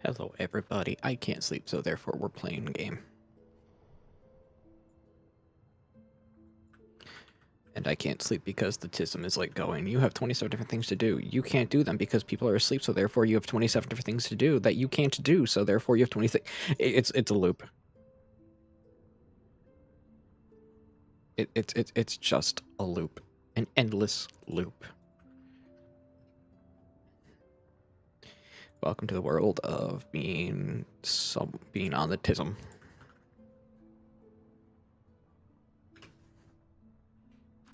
Hello, everybody. I can't sleep, so therefore we're playing a game. And I can't sleep because the TISM is like going, you have 27 different things to do. You can't do them because people are asleep, so therefore you have 27 different things to do that you can't do, so therefore you have 26. It's a loop. It's just a loop. An endless loop. Welcome to the world of being on the TISM.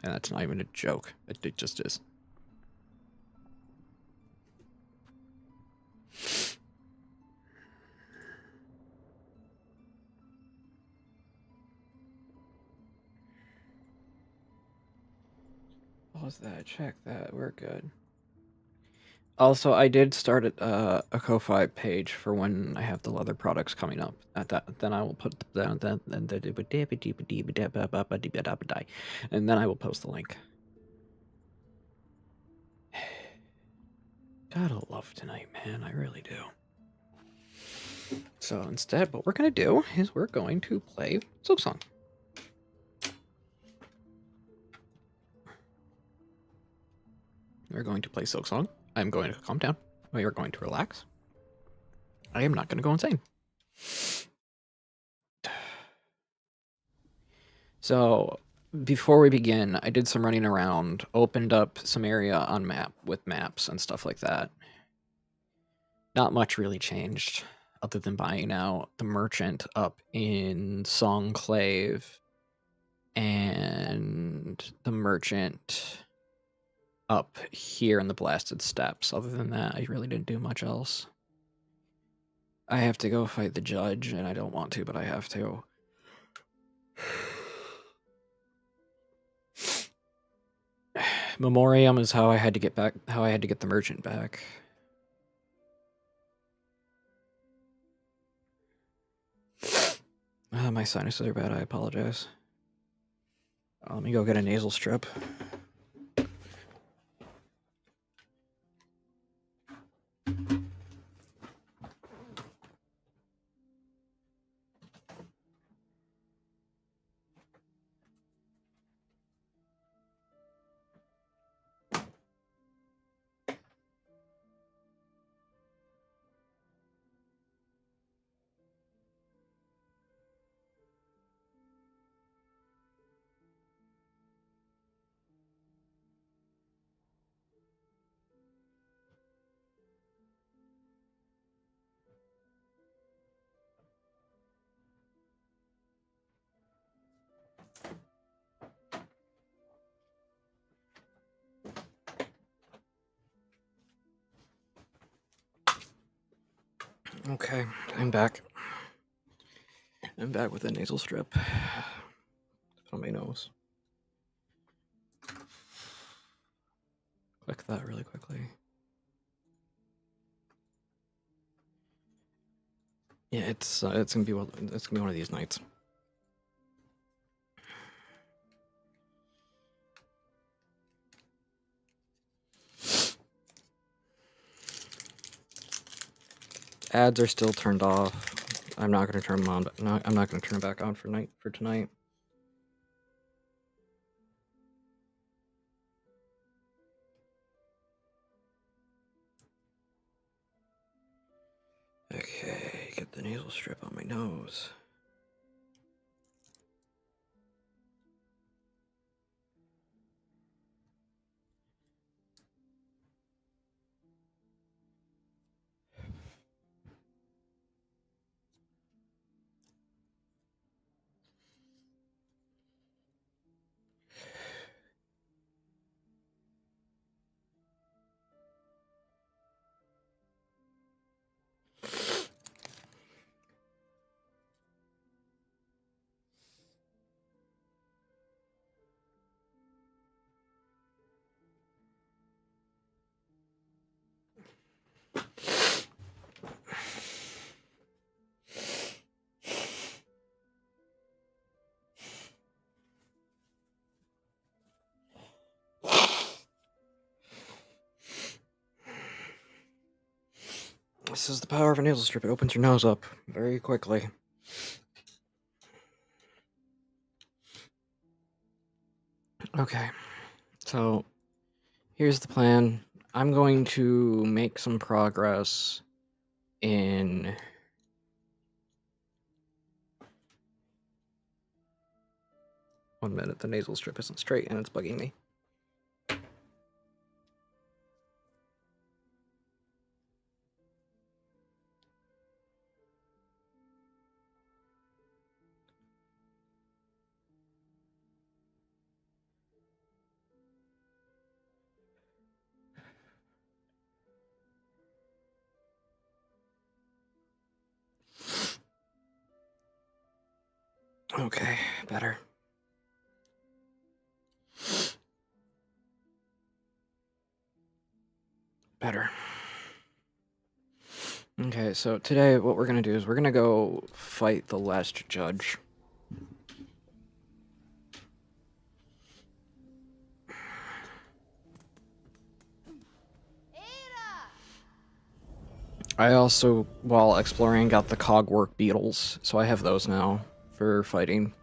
And that's not even a joke. It just is. Pause that, check that, we're good. Also, I did start a Ko-Fi page for when I have the leather products coming up. At that, then I will put down and then I will post the link. Gotta love tonight, man. I really do. So instead, what we're gonna do is we're going to play SilkSong. We're going to play SilkSong. I'm going to calm down. We are going to relax. I am not going to go insane. So before we begin, I did some running around, opened up some area on map with maps and stuff like that. Not much really changed other than buying out the merchant up in Songclave and the merchant up here in the Blasted Steppes. Other than that, I really didn't do much else. I have to go fight the judge, and I don't want to, but I have to. Memoriam is how I had to get the merchant back. My sinuses are bad, I apologize. Let me go get a nasal strip. Okay, I'm back. I'm back with a nasal strip. On my nose. Click that really quickly. Yeah, it's gonna be one of these nights. Ads are still turned off. I'm not gonna turn them on. No, I'm not gonna turn them back on for tonight. Okay, get the nasal strip on my nose. This is the power of a nasal strip. It opens your nose up very quickly. Okay, so here's the plan. I'm going to make some progress in... One minute, the nasal strip isn't straight and it's bugging me. Okay, better. Better. Okay, so today what we're gonna do is we're gonna go fight the last judge. I also, while exploring, got the cogwork beetles, so I have those now for fighting.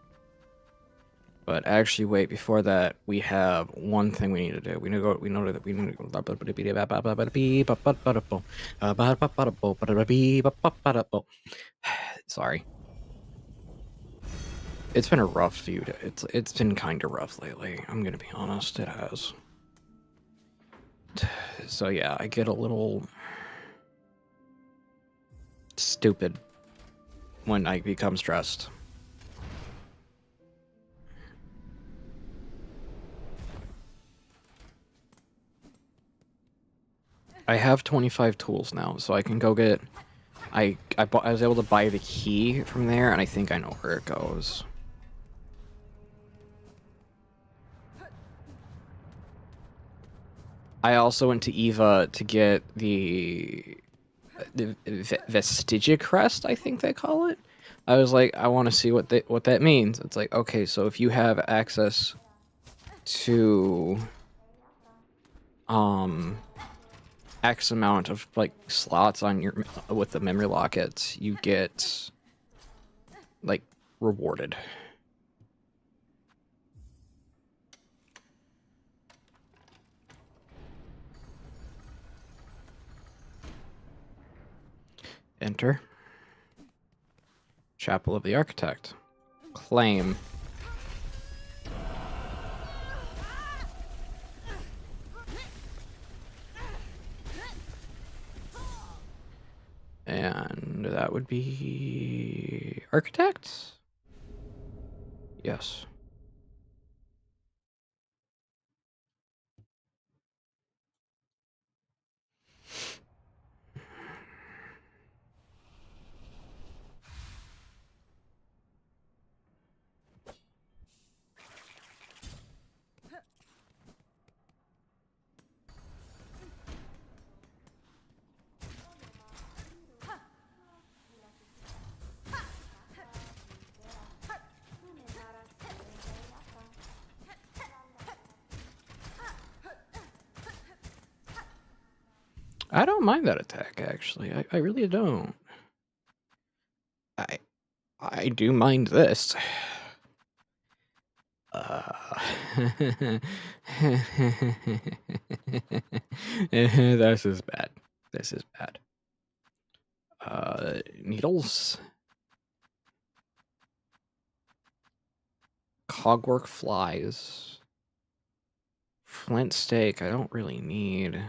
But actually, wait, before that, we have one thing we need to do. We know that we need to go. Sorry. It's been a rough few days. It's been kind of rough lately. I'm gonna be honest, it has. So yeah, I get a little stupid when I become stressed. I have 25 tools now, so I can go get... I was able to buy the key from there, and I think I know where it goes. I also went to Eva to get the Vestigia Crest, I think they call it. I was like, I want to see what that means. It's like, okay, so if you have access to X amount of like slots on your with the memory lockets, you get like rewarded. Enter. Chapel of the Architect. Claim. And that would be... Architect? Yes. I don't mind that attack, actually. I really don't. I do mind this. This is bad. This is bad. Needles. Cogwork flies. Flint steak, I don't really need.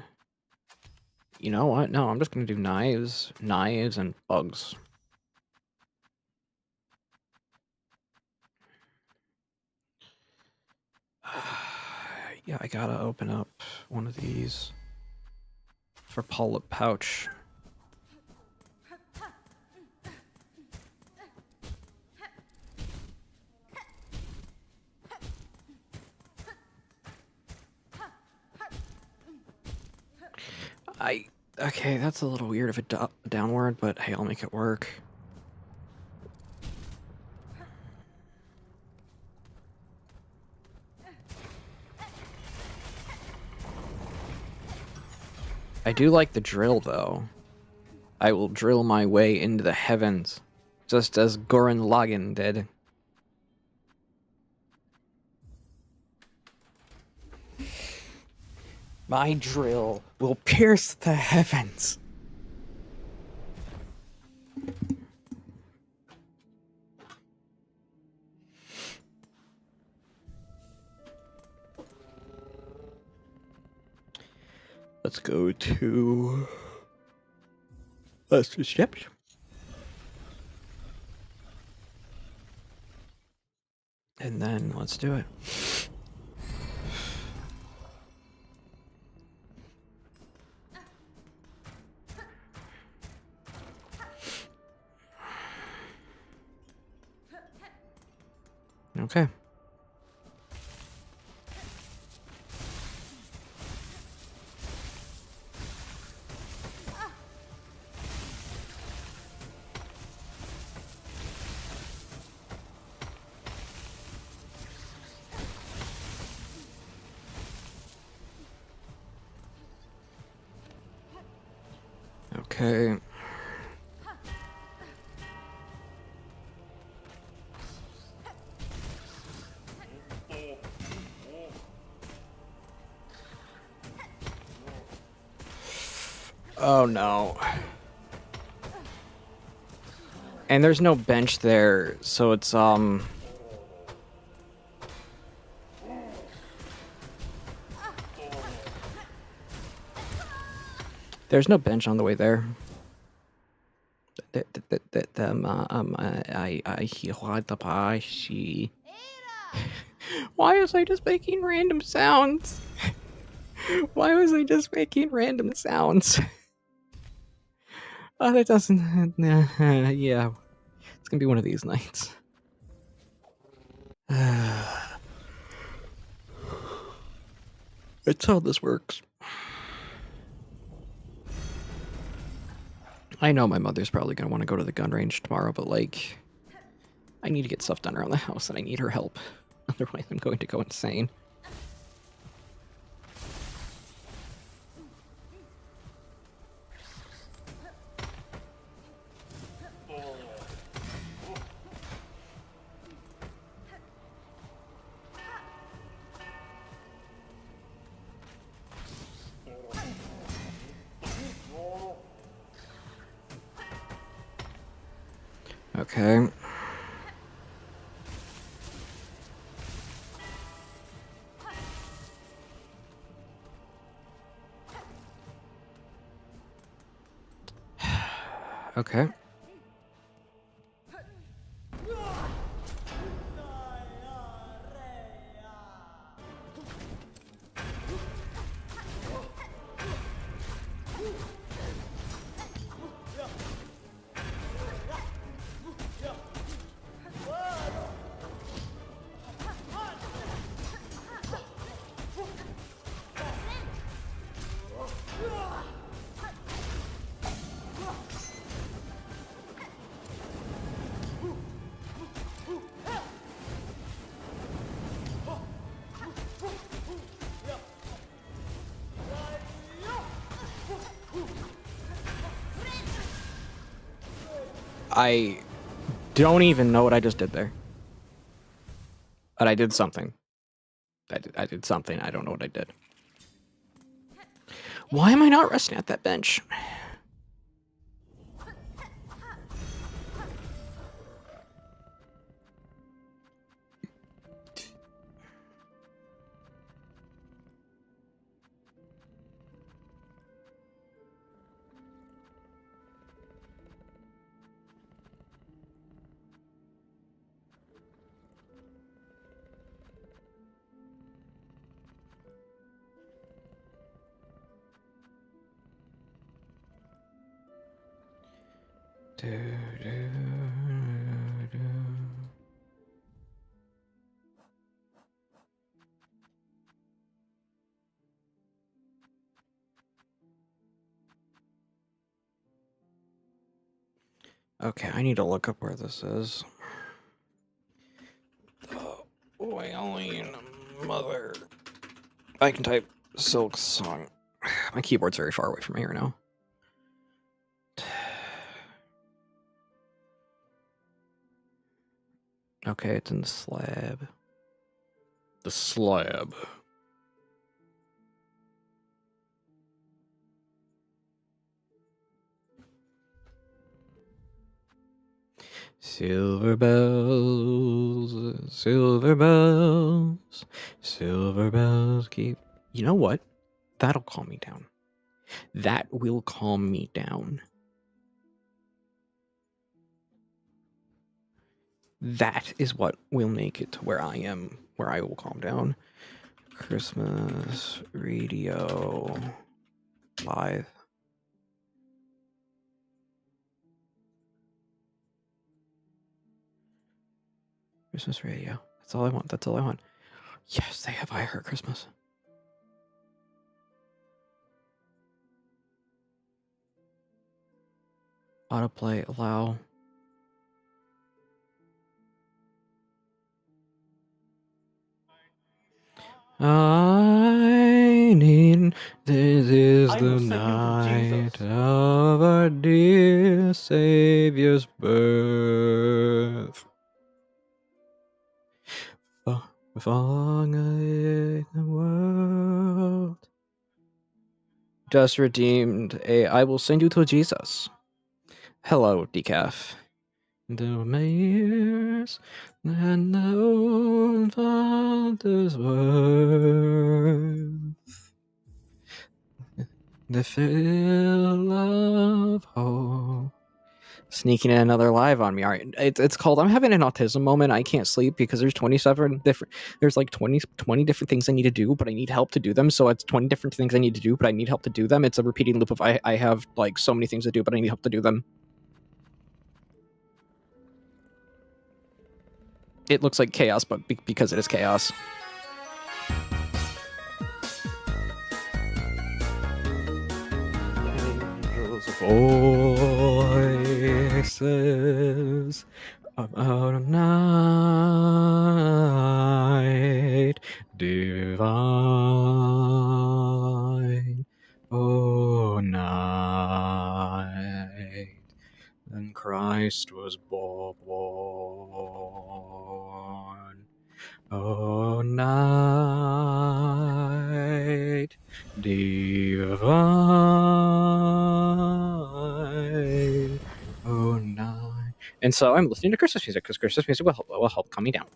You know what? No, I'm just gonna do knives, and bugs. Yeah, I gotta open up one of these for pull-up pouch. Okay, that's a little weird of a downward, but hey, I'll make it work. I do like the drill, though. I will drill my way into the heavens, just as Gurren Lagann did. My drill will pierce the heavens. Let's go to ship. And then let's do it. Okay. Okay. Oh no. And there's no bench there, so it's there's no bench on the way there. Why was I just making random sounds? Why was I just making random sounds? Oh, that doesn't... yeah. It's gonna be one of these nights. It's how this works. I know my mother's probably gonna want to go to the gun range tomorrow, but, like, I need to get stuff done around the house and I need her help. Otherwise I'm going to go insane. Okay. Okay. I don't even know what I just did there. But I did something. I did something. I don't know what I did. Why am I not resting at that bench? Okay, I need to look up where this is. Wailing mother. I can type SilkSong. My keyboard's very far away from here now. Okay, it's in the slab. The slab. Silver bells, silver bells, silver bells keep... You know what? That'll calm me down. That will calm me down. That is what will make it to where I am, where I will calm down. Christmas radio live. Christmas radio. That's all I want. That's all I want. Yes, they have I Heart Christmas. Autoplay, allow. I need, this is the night of our dear Savior's birth. Falling in the world. Just redeemed a I will send you to Jesus. Hello, Decaf. The mayors and the old father's worth. The fill of hope. Sneaking in another live on me. All right, it's called I'm having an autism moment. I can't sleep because there's 27 different, there's like 20 different things I need to do, but I need help to do them. So it's 20 different things I need to do, but I need help to do them. It's a repeating loop of I have like so many things to do, but I need help to do them. It looks like chaos, but because it is chaos. Voices about a night divine, oh night, and Christ was born. Oh night divine, oh night. And so I'm listening to Christmas music because Christmas music will help calm me down.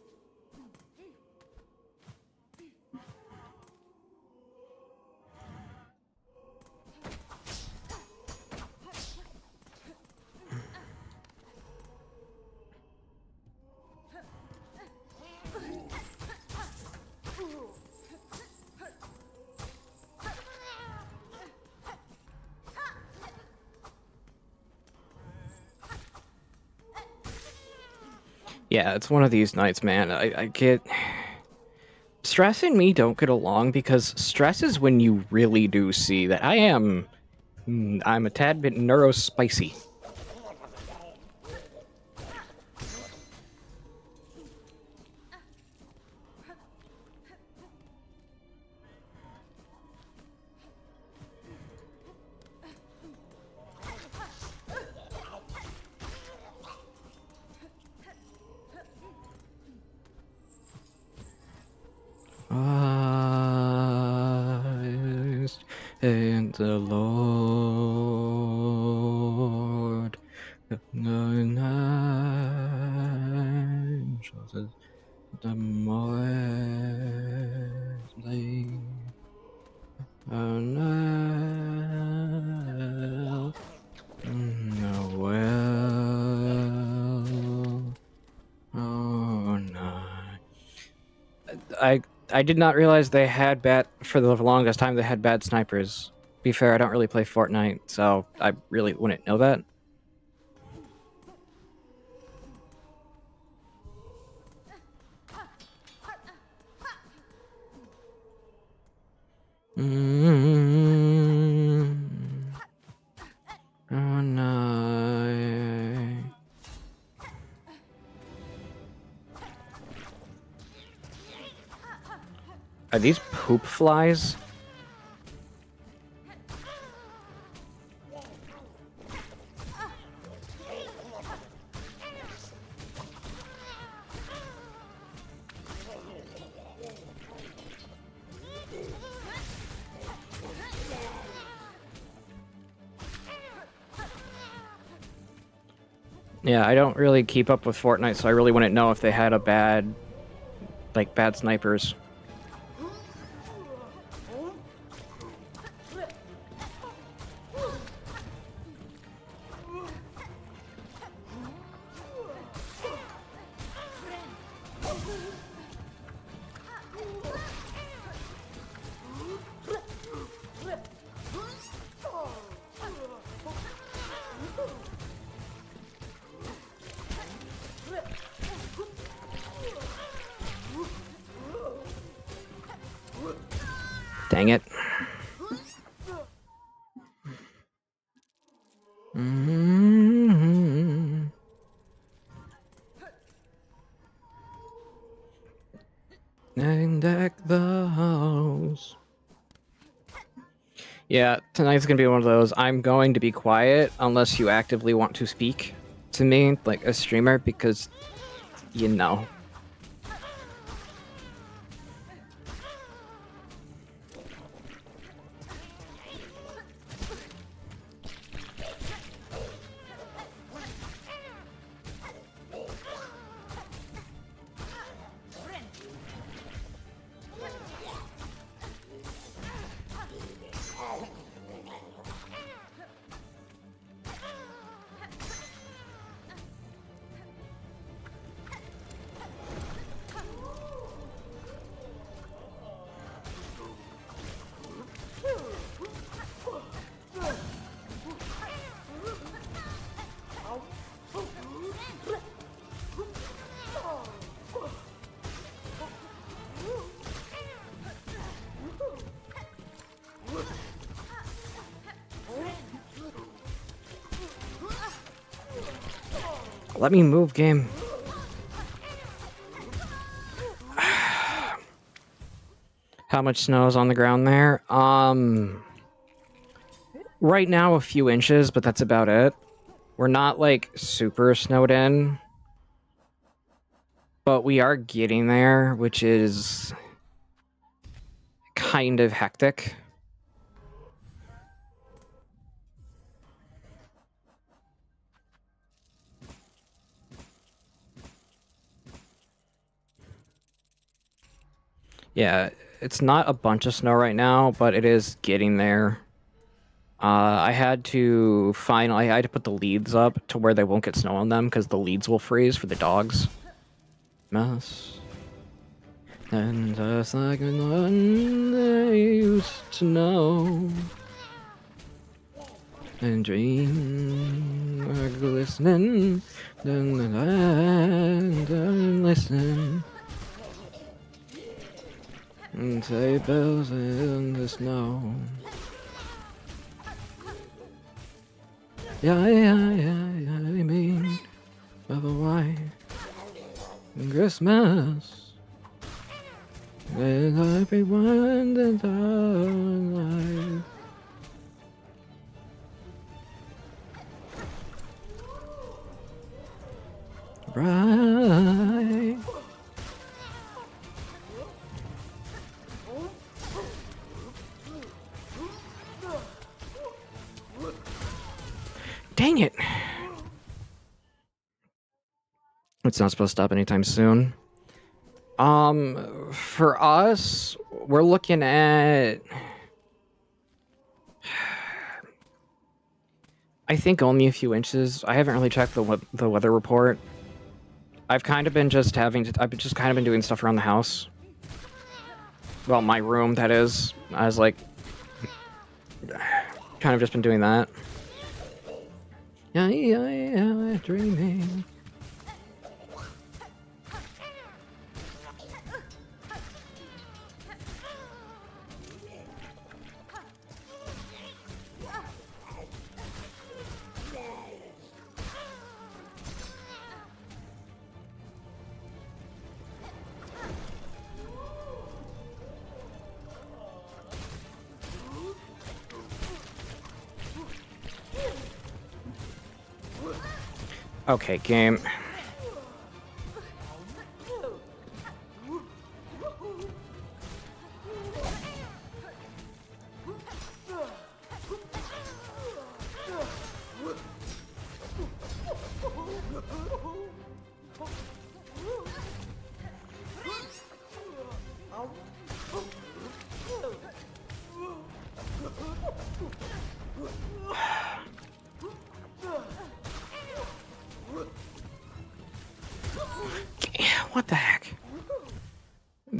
Yeah, it's one of these nights, man. I get... Stress and me don't get along because stress is when you really do see that I'm a tad bit neurospicy. And the Lord, the I did not realize they had for the longest time they had bad snipers. Be fair, I don't really play Fortnite, so I really wouldn't know that. Oh no. Are these poop flies? Yeah, I don't really keep up with Fortnite, so I really wouldn't know if they had a bad snipers. Dang it. And deck the house. Yeah, tonight's gonna be one of those. I'm going to be quiet unless you actively want to speak to me, like a streamer, because, you know. Let me move, game. How much snow is on the ground there? Right now a few inches, but that's about it. We're not, like, super snowed in. But we are getting there, which is kind of hectic. Yeah, it's not a bunch of snow right now, but it is getting there. I had to put the leads up to where they won't get snow on them, because the leads will freeze for the dogs. Mess. And just like one they used to know. And dream are glistening, then the land and listen. And say bells in the snow. Yeah, I mean, of a white Christmas. And everyone that I right. Dang it. It's not supposed to stop anytime soon. For us, we're looking at, I think, only a few inches. I haven't really checked the weather report. I've kind of been just kind of been doing stuff around the house. Well, my room, that is. I was like, kind of just been doing that. Yeah, dreaming. Okay, game.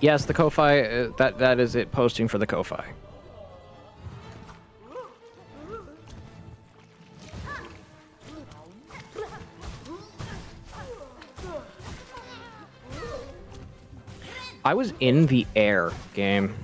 Yes, the Ko-Fi, that is it posting for the Ko-Fi. I was in the air game.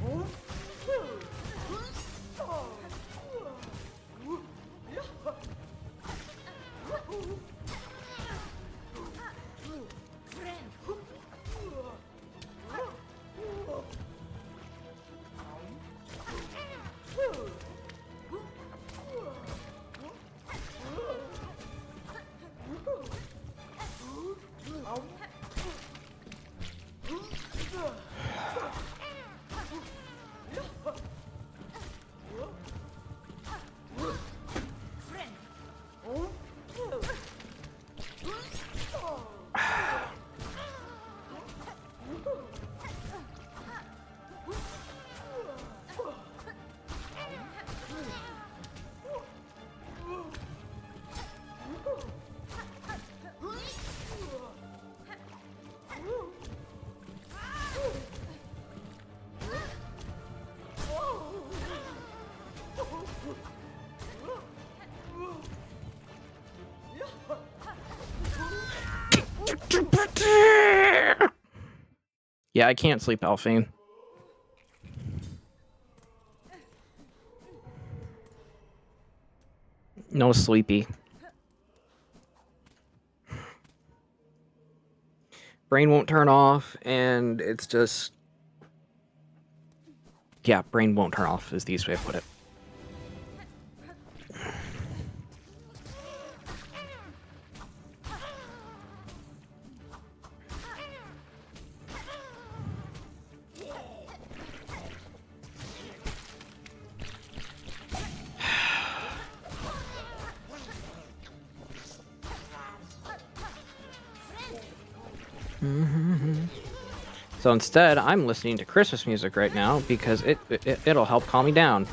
Yeah, I can't sleep, Alphine. No sleepy. Brain won't turn off, and it's just... Yeah, brain won't turn off is the easiest way to put it. So instead, I'm listening to Christmas music right now because it'll help calm me down.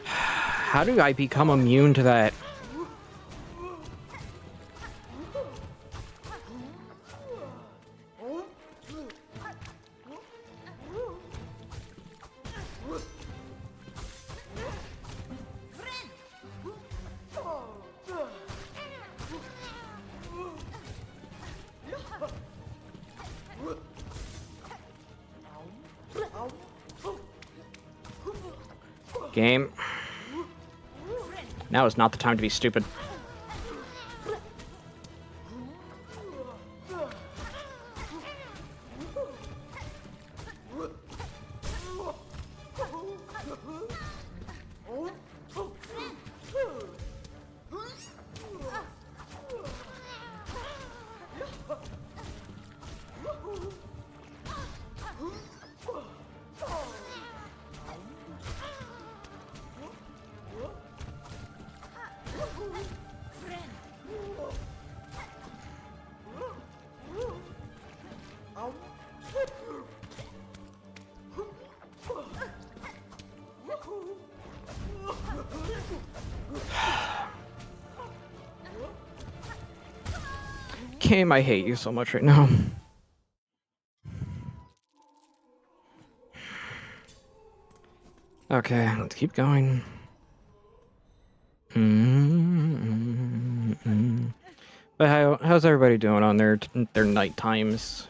How do I become immune to that? Game. Now is not the time to be stupid. Game, I hate you so much right now. Okay, let's keep going. But how's everybody doing on their night times?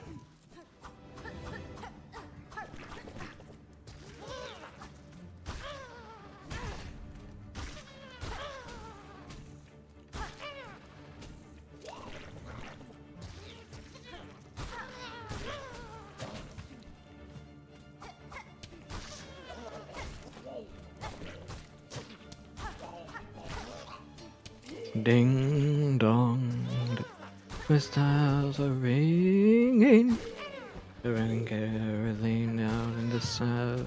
Ding dong, the stars are ringing, ring caroling out in the south.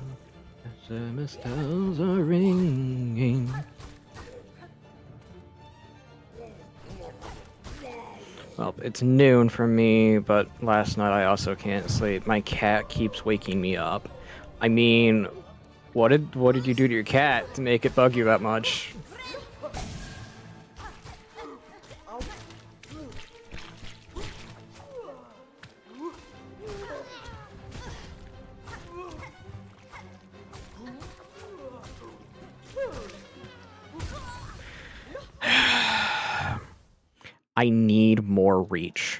The stars are ringing. Well, it's noon for me, but last night I also can't sleep. My cat keeps waking me up. I mean, what did you do to your cat to make it bug you that much? I need more reach.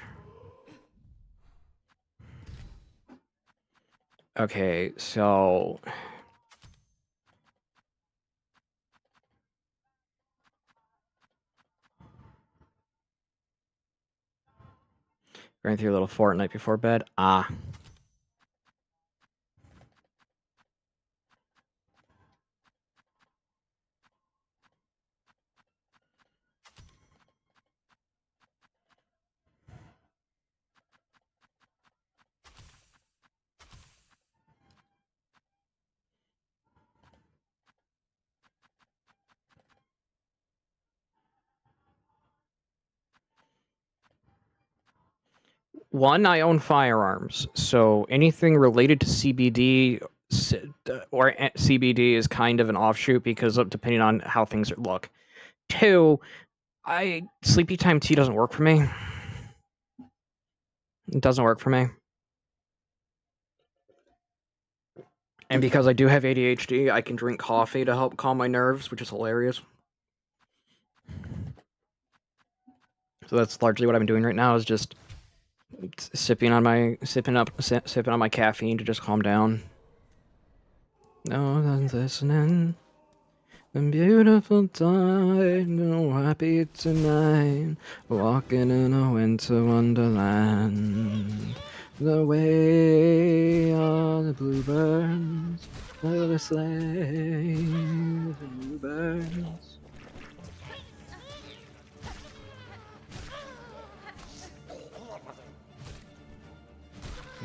Okay, so... Going through a little Fortnite before bed? Ah. One, I own firearms, so anything related to CBD or CBD is kind of an offshoot because of depending on how things look. Two, sleepy time tea doesn't work for me. It doesn't work for me. And because I do have ADHD, I can drink coffee to help calm my nerves, which is hilarious. So that's largely what I've been doing right now, is just sipping on my caffeine to just calm down. No one's listening. A beautiful time, no happy tonight, walking in a winter wonderland. The way are the bluebirds, the sleigh, the bluebirds.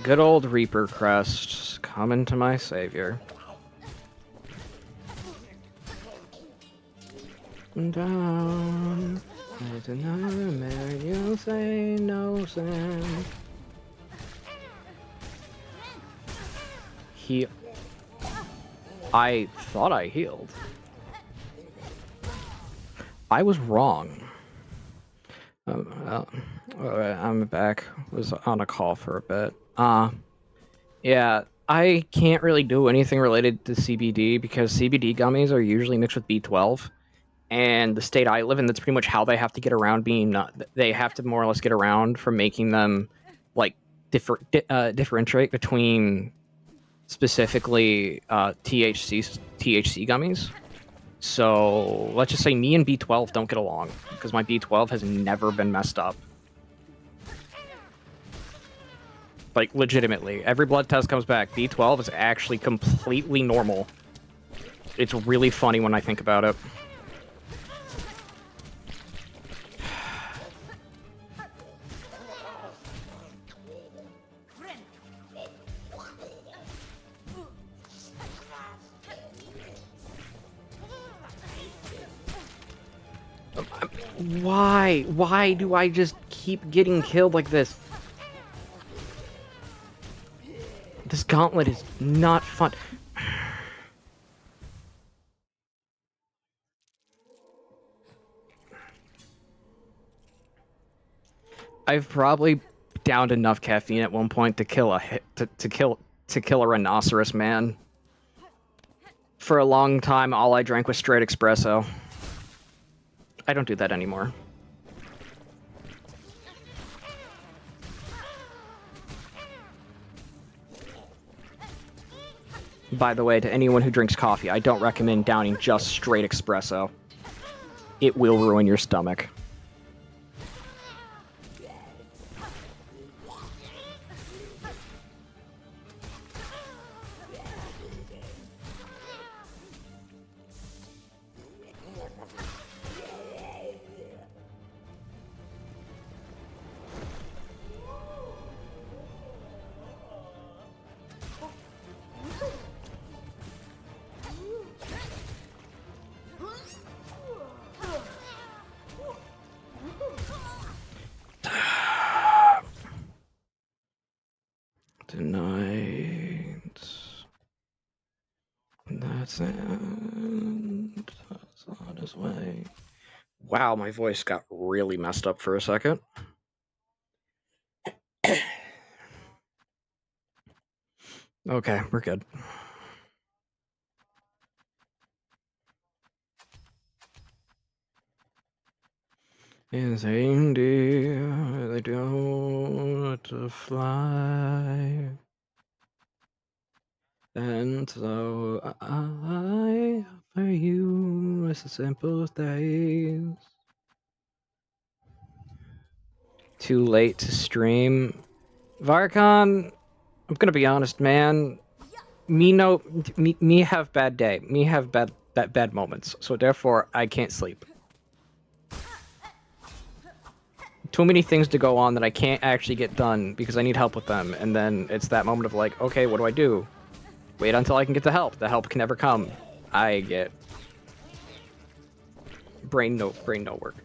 Good old Reaper Crest, coming to my savior. Down, there's another man, you'll say no, Sam. I thought I healed. I was wrong. I'm back. Was on a call for a bit. Yeah, I can't really do anything related to CBD because CBD gummies are usually mixed with B12. And the state I live in, that's pretty much how they have to get around being. They have to more or less get around from making them like differentiate between specifically THC gummies. So let's just say me and B12 don't get along because my B12 has never been messed up. Like legitimately, every blood test comes back. B12 is actually completely normal. It's really funny when I think about it. Why? Why do I just keep getting killed like this? This gauntlet is not fun. I've probably downed enough caffeine at one point to kill a rhinoceros man. For a long time, all I drank was straight espresso. I don't do that anymore. By the way, to anyone who drinks coffee, I don't recommend downing just straight espresso. It will ruin your stomach. sand on his way. Wow, my voice got really messed up for a second. Okay, we're good. Is reindeer, they don't want to fly. And so I offer you as simple as days. Too late to stream. Varcon, I'm gonna be honest, man. Me have bad day. Me have bad moments. So therefore, I can't sleep. Too many things to go on that I can't actually get done because I need help with them. And then it's that moment of like, okay, what do I do? Wait until I can get the help. The help can never come. I get brain no work.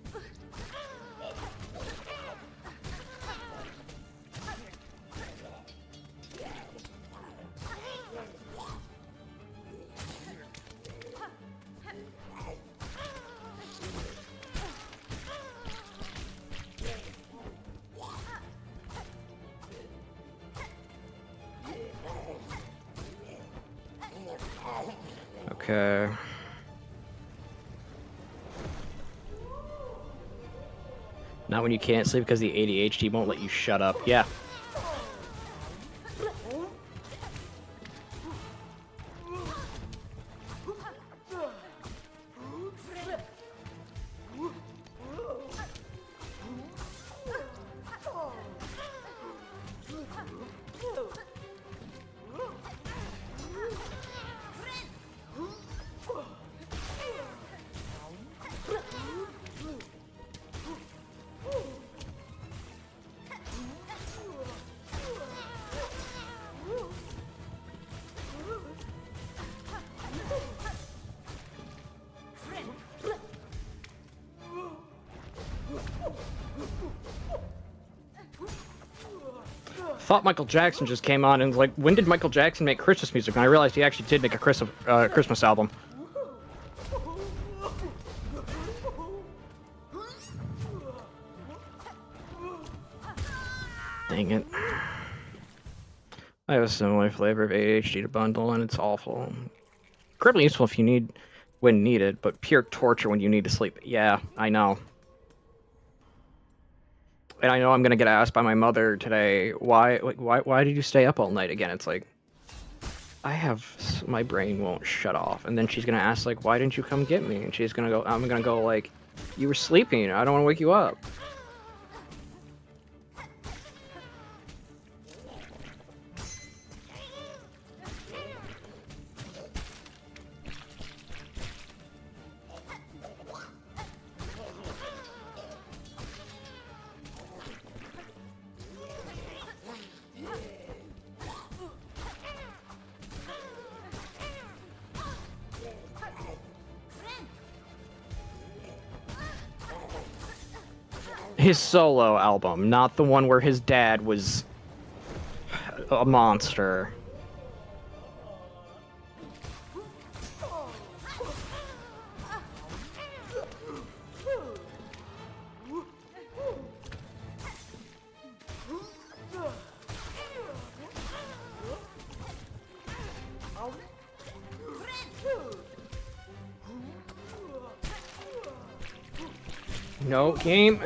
Okay. Not when you can't sleep because the ADHD won't let you shut up. Yeah. Thought Michael Jackson just came on and was like, when did Michael Jackson make Christmas music? And I realized he actually did make a Christmas album. Dang it. I have a similar flavor of ADHD to Bundle, and it's awful. Incredibly useful if you need, when needed, but pure torture when you need to sleep. Yeah, I know. And I know I'm gonna get asked by my mother today, why did you stay up all night again? It's like, my brain won't shut off. And then she's gonna ask, like, why didn't you come get me? And I'm gonna go like, you were sleeping, I don't wanna wake you up. His solo album, not the one where his dad was a monster. No, game.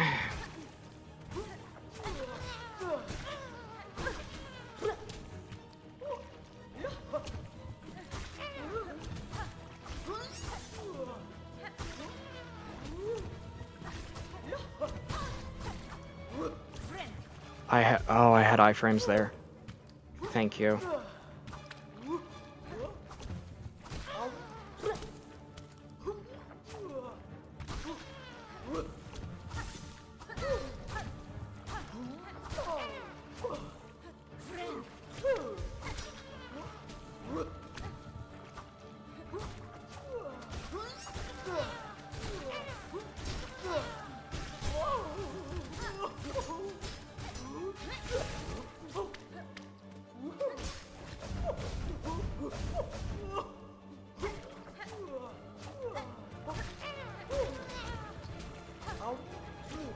I had iframes there. Thank you.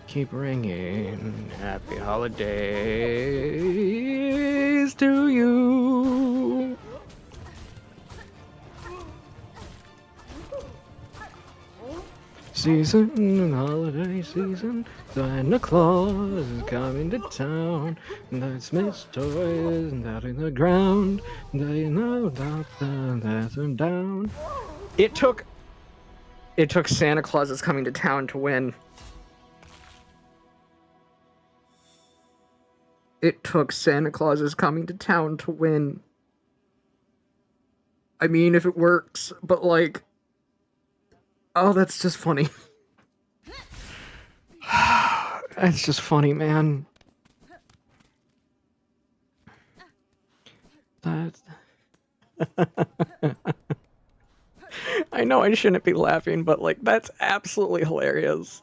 keep ringing. Happy holidays to you. Season, holiday season, Santa Claus is coming to town. Dismiss toys out in the ground. They know about them down. It took Santa Claus is coming to town to win. It took Santa Claus is coming to town to win. I mean, if it works, but like, oh, that's just funny. That's just funny, man. That's... I know I shouldn't be laughing, but like, that's absolutely hilarious.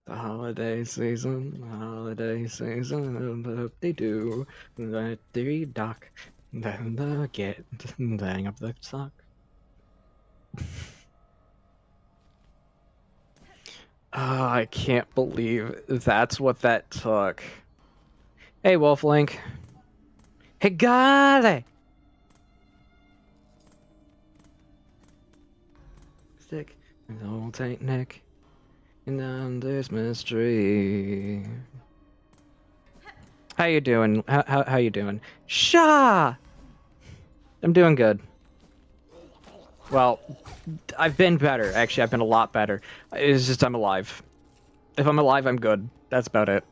The holiday season, they do. The three duck, then the get, the hang of the sock. I can't believe that's what that took. Hey, Wolflink. Hey, golly! Stick an old Saint Nick and on this mystery. How you doing? How you doing? Sha! I'm doing good. Well, I've been better. Actually, I've been a lot better. It's just I'm alive. If I'm alive, I'm good. That's about it.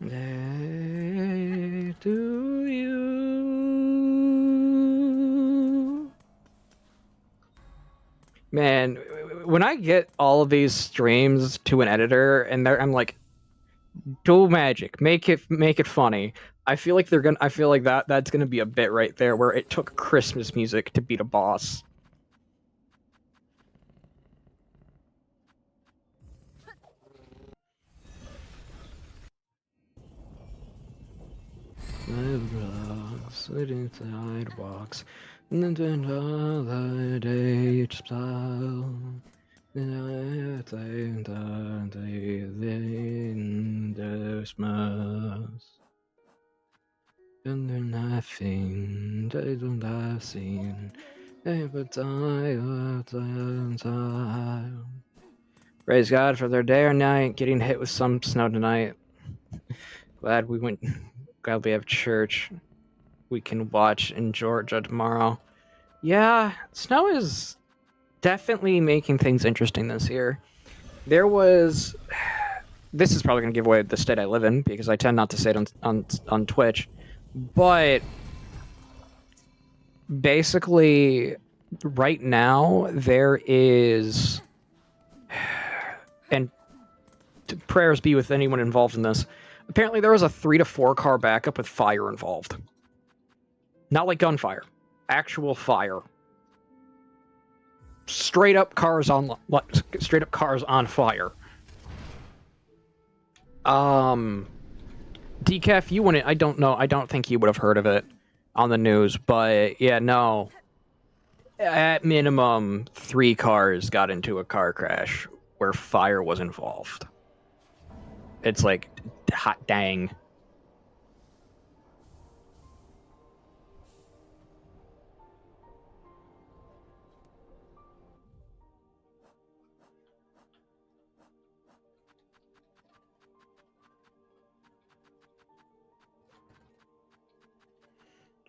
Day to you. Man, when I get all of these streams to an editor and I'm like, do magic, make it funny. I feel like that's gonna be a bit right there where it took Christmas music to beat a boss. Sitting sidewalks, and then another day each style. And I think that they in Christmas. And they're nothing, they don't have seen. Every time. Praise God for their day or night, getting hit with some snow tonight. Glad we have church. We can watch in Georgia tomorrow. Yeah, snow is definitely making things interesting this year. There was... This is probably going to give away the state I live in, because I tend not to say it on Twitch. But basically, right now, there is... And prayers be with anyone involved in this. Apparently, there was a 3 to 4 car backup with fire involved. Not like gunfire. Actual fire. Straight up cars on fire. Decaf, you wouldn't. I don't know. I don't think you would have heard of it on the news, but yeah, no. At minimum, 3 cars got into a car crash where fire was involved. It's like, hot dang.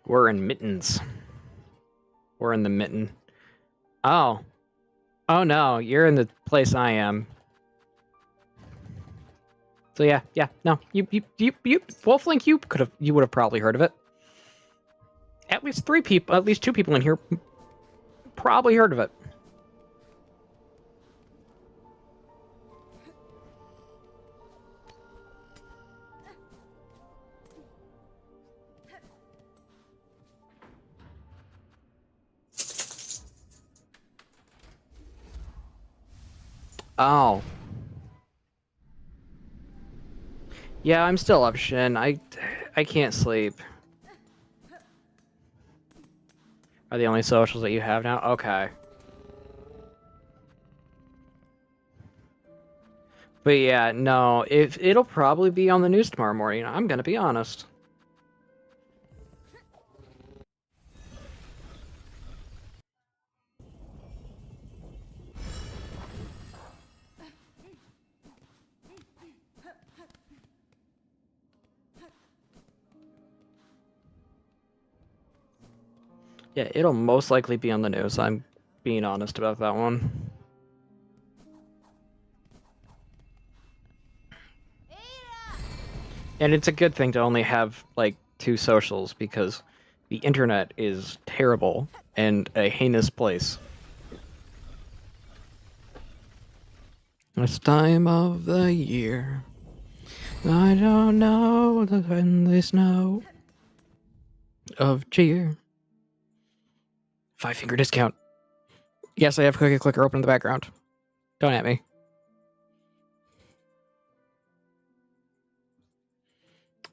We're in mittens. We're in the mitten. Oh. Oh no, you're in the place I am. So yeah, no, you, Wolflink, you would have probably heard of it. At least 2 people in here probably heard of it. Oh. Yeah, I'm still up, Shin. I can't sleep. Are the only socials that you have now? Okay. But yeah, no, it'll probably be on the news tomorrow morning. I'm gonna be honest. Yeah, it'll most likely be on the news. I'm being honest about that one. And it's a good thing to only have, like, 2 socials, because the internet is terrible and a heinous place. This time of the year, I don't know the friendly snow of cheer. 5-finger discount. Yes, I have Cookie Clicker open in the background. Don't at me.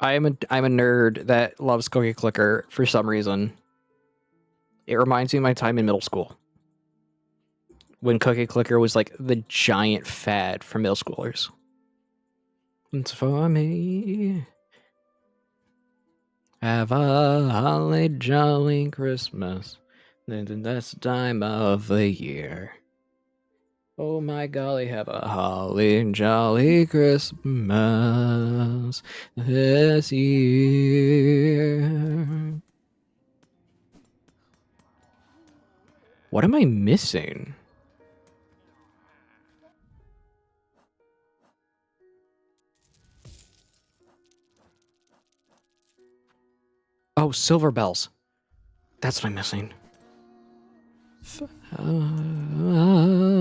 I'm a nerd that loves Cookie Clicker for some reason. It reminds me of my time in middle school, when Cookie Clicker was like the giant fad for middle schoolers. It's for me. Have a holly jolly Christmas. The best time of the year. Oh my golly, have a holly jolly Christmas this year. What am I missing? Oh, silver bells. That's what I'm missing.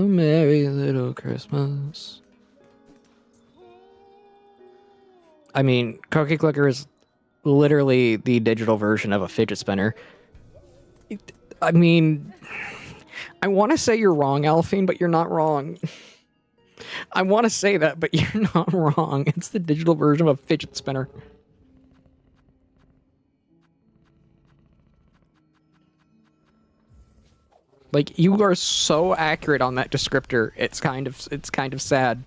Merry little Christmas. I mean, Cookie Clicker is literally the digital version of a fidget spinner. I mean, I want to say you're wrong, Alphine, but you're not wrong. I want to say that, but you're not wrong. It's the digital version of a fidget spinner. Like, you are so accurate on that descriptor. It's kind of sad.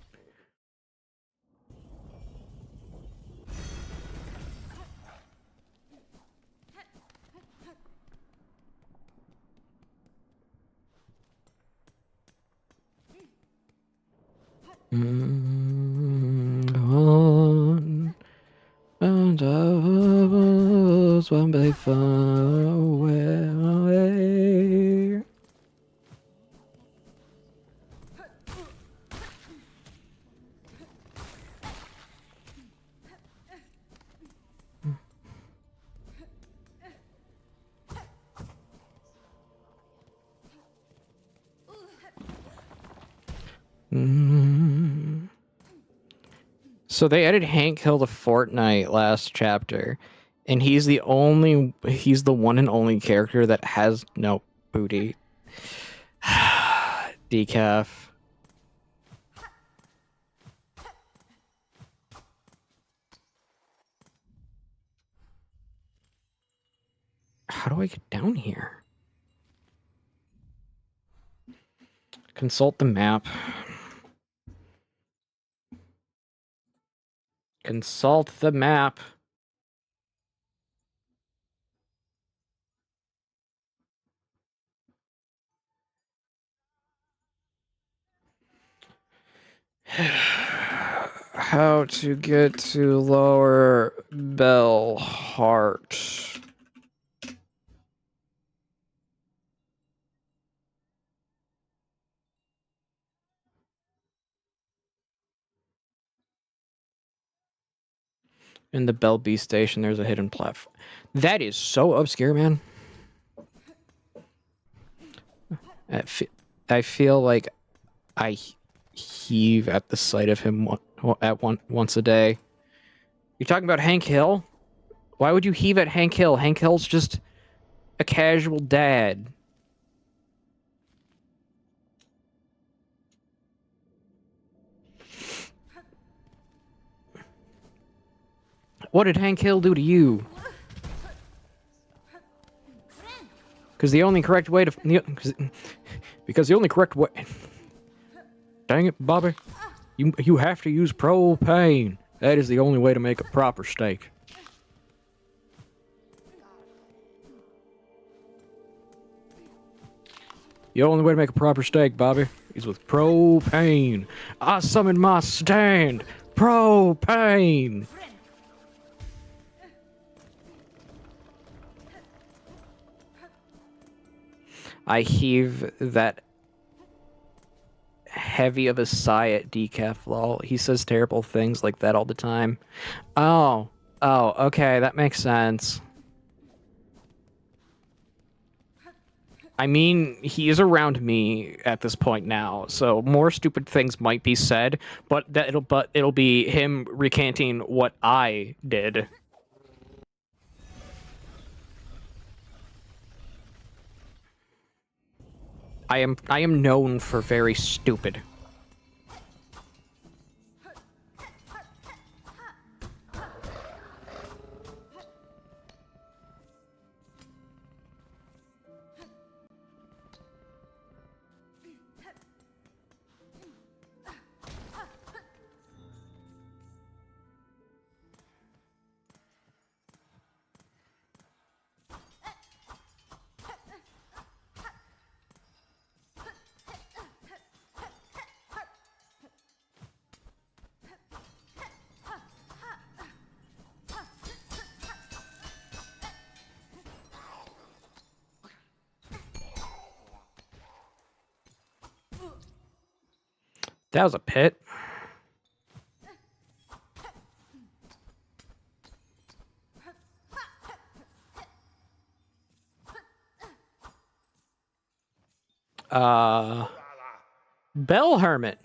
On and was one by far away. So they added Hank Hill to Fortnite last chapter, and he's the one and only character that has no booty. Decaf. How do I get down here? Consult the map. Consult the map. How to get to Lower Bellheart. In the Bell B station, there's a hidden platform. That is so obscure, man. I feel like I heave at the sight of him once a day. You're talking about Hank Hill? Why would you heave at Hank Hill? Hank Hill's just a casual dad. What did Hank Hill do to you? Because the only correct way to... Because the only correct way... Dang it, Bobby. You have to use propane. That is the only way to make a proper steak. The only way to make a proper steak, Bobby, is with propane. I summon my stand. Propane. I heave that heavy of a sigh at Decaf, lol. He says terrible things like that all the time. Oh, okay, that makes sense. I mean, he is around me at this point now, so more stupid things might be said, but it'll be him recanting what I did. I am known for very stupid. That was a pit. Bell Hermit.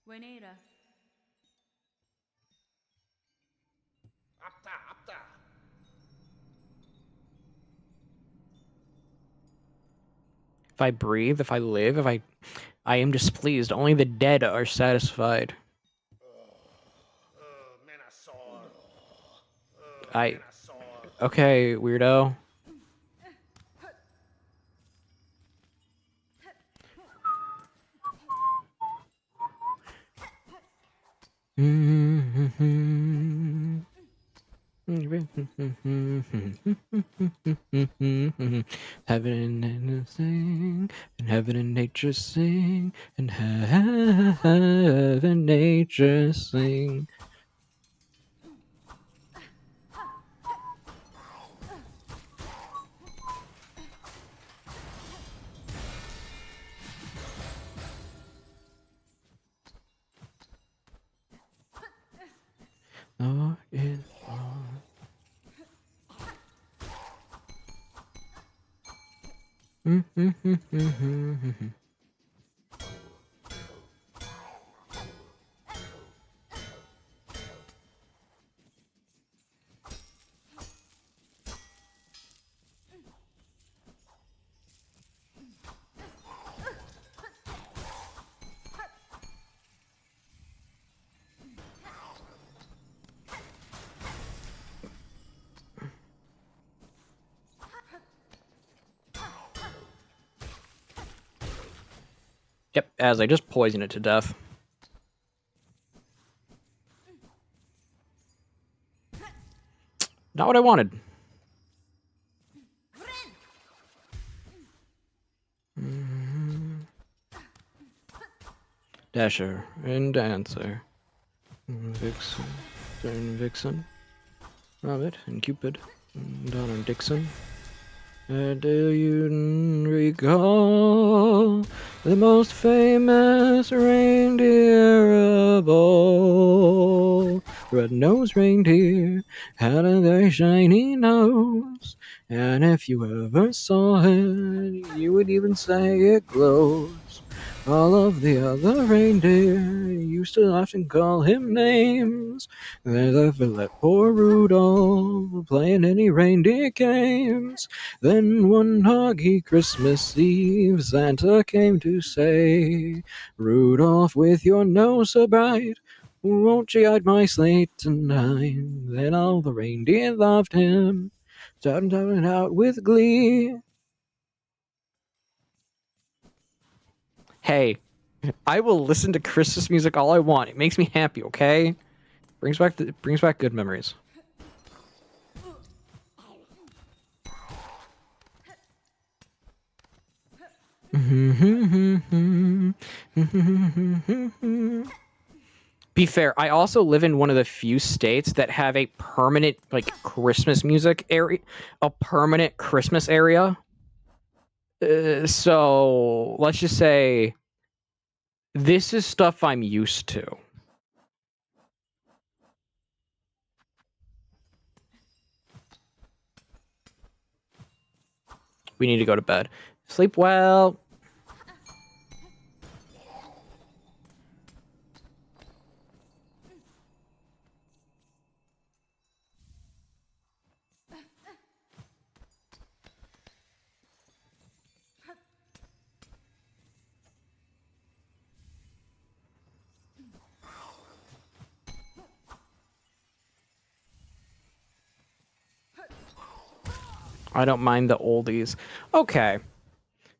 Buenera. If I breathe, if I live, I am displeased. Only the dead are satisfied. Okay, weirdo. Heaven and sing, and heaven and nature sing, and heaven nature sing. Oh, it's on. Yep, as I just poisoned it to death. Not what I wanted. Dasher and Dancer. Vixen, Stern Vixen. Rabbit and Cupid. Donner Dixon. Do you recall the most famous reindeer of all? red-nosed reindeer had a very shiny nose, and if you ever saw it, you would even say it glows. All of the other reindeer used to often call him names. They never let poor Rudolph play in any reindeer games. Then one hoggy Christmas Eve, Santa came to say, Rudolph, with your nose so bright, won't you guide my sleigh tonight? Then all the reindeer loved him, shouting out with glee. Hey, I will listen to Christmas music all I want. It makes me happy, okay? Brings back good memories. Be fair, I also live in one of the few states that have a permanent Christmas music area, a permanent Christmas area. So let's just say this is stuff I'm used to. We need to go to bed. Sleep well. I don't mind the oldies. Okay.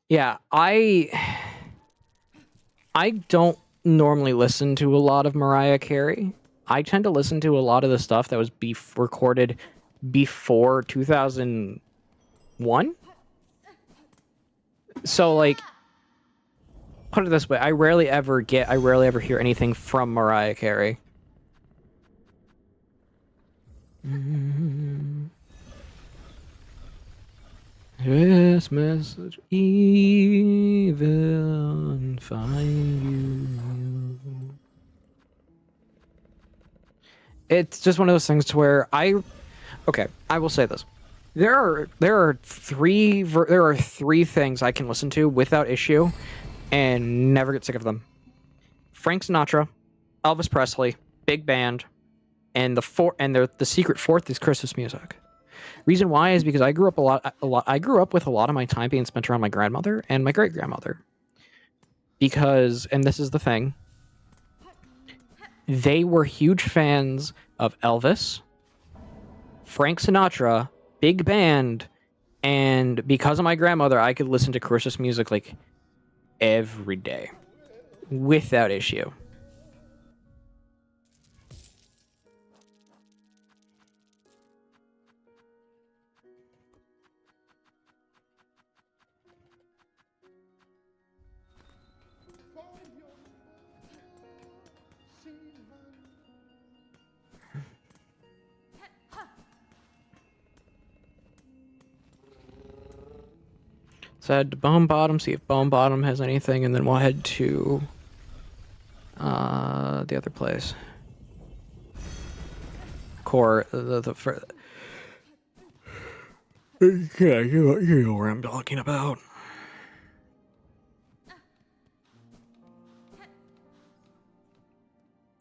Yeah, I don't normally listen to a lot of Mariah Carey. I tend to listen to a lot of the stuff that was recorded before 2001. So put it this way, I rarely ever hear anything from Mariah Carey. Christmas Eve and find you. It's just one of those things to where I will say this. There are three things I can listen to without issue and never get sick of them. Frank Sinatra, Elvis Presley, big band, and the secret fourth is Christmas music. Reason why is because I grew up I grew up with a lot of my time being spent around my grandmother and my great grandmother. Because, and this is the thing, they were huge fans of Elvis, Frank Sinatra, big band, and because of my grandmother, I could listen to Christmas music every day without issue. So head to Bone Bottom, see if Bone Bottom has anything, and then we'll head to the other place. Core, yeah, you know where I'm talking about.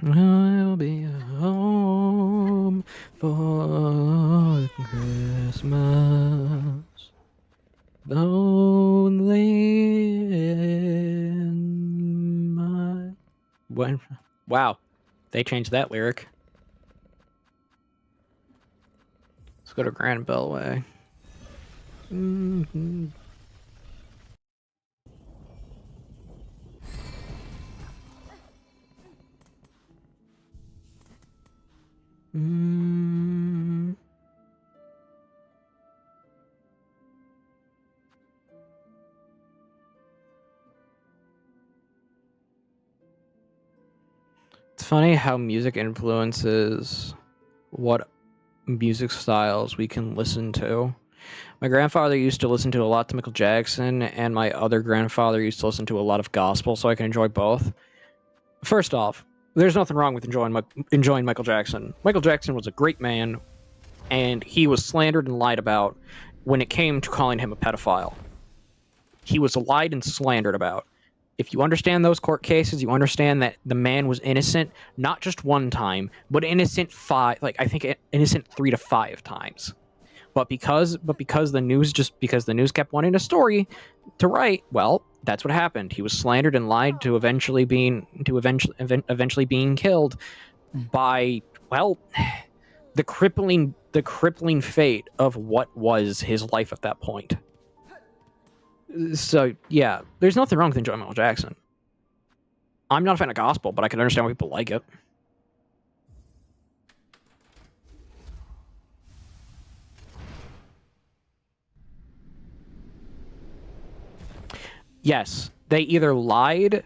I'll be home for Christmas. Lonely in my... Wow, they changed that lyric. Let's go to Grand Bellway. Mm-hmm. It's funny how music influences what music styles we can listen to. My grandfather used to listen to a lot to Michael Jackson, and my other grandfather used to listen to a lot of gospel, so I can enjoy both. First off, there's nothing wrong with enjoying Michael Jackson. Michael Jackson was a great man, and he was slandered and lied about when it came to calling him a pedophile. He was lied and slandered about. If you understand those court cases, you understand that the man was innocent, not just one time, but innocent innocent 3 to 5 times. But because the news kept wanting a story to write, well, that's what happened. He was slandered and lied to eventually being killed by, well, the crippling fate of what was his life at that point. So yeah, there's nothing wrong with enjoying Michael Jackson. I'm not a fan of gospel, but I can understand why people like it. Yes, they either lied,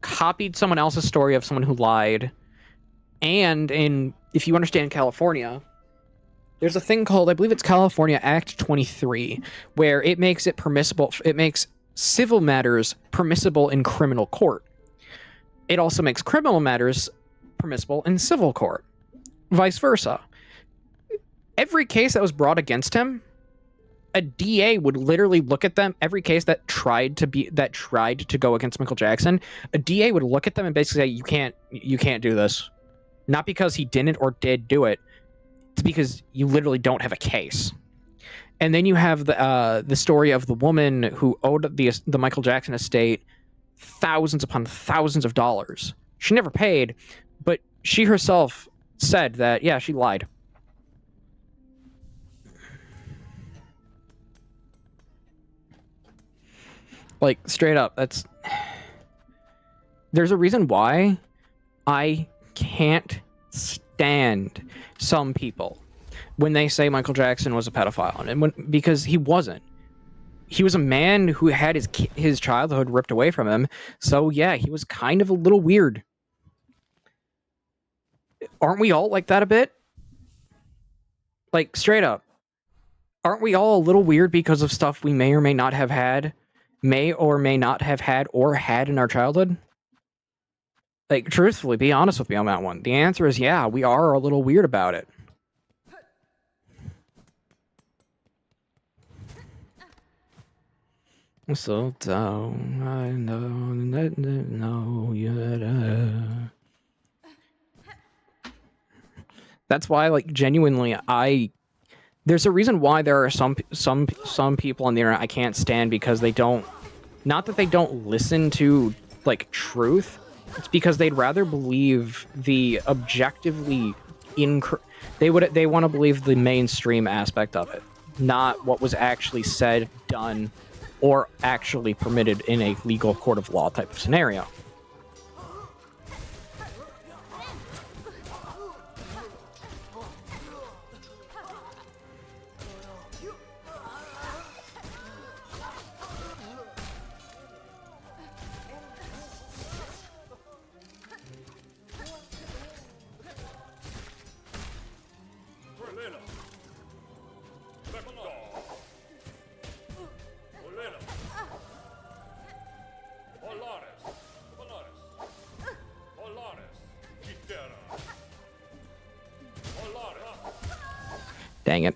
copied someone else's story of someone who lied, and if you understand California, there's a thing called, I believe it's California Act 23, where it makes civil matters permissible in criminal court. It also makes criminal matters permissible in civil court. Vice versa. Every case that was brought against him, a DA would literally look at them. Every case that tried to go against Michael Jackson, a DA would look at them and basically say, you can't do this. Not because he didn't or did do it. It's because you literally don't have a case. And then you have the story of the woman who owed the Michael Jackson estate thousands upon thousands of dollars. She never paid, but she herself said that, yeah, she lied. Like, straight up, there's a reason why I can't stand some people when they say Michael Jackson was a pedophile, and because he wasn't. He was a man who had his childhood ripped away from him, so yeah, he was kind of a little weird. Aren't we all like that a bit? Like, straight up. Aren't we all a little weird because of stuff we may or may not have had in our childhood? Like, truthfully, be honest with me on that one. The answer is yeah, we are a little weird about it. So down, I know you. That's why, like, genuinely, there's a reason why there are some people on the internet I can't stand, because they don't, not that they don't listen to, like, truth. It's because they'd rather believe the objectively they want to believe the mainstream aspect of it, not what was actually said, done, or actually permitted in a legal court of law type of scenario. Dang it.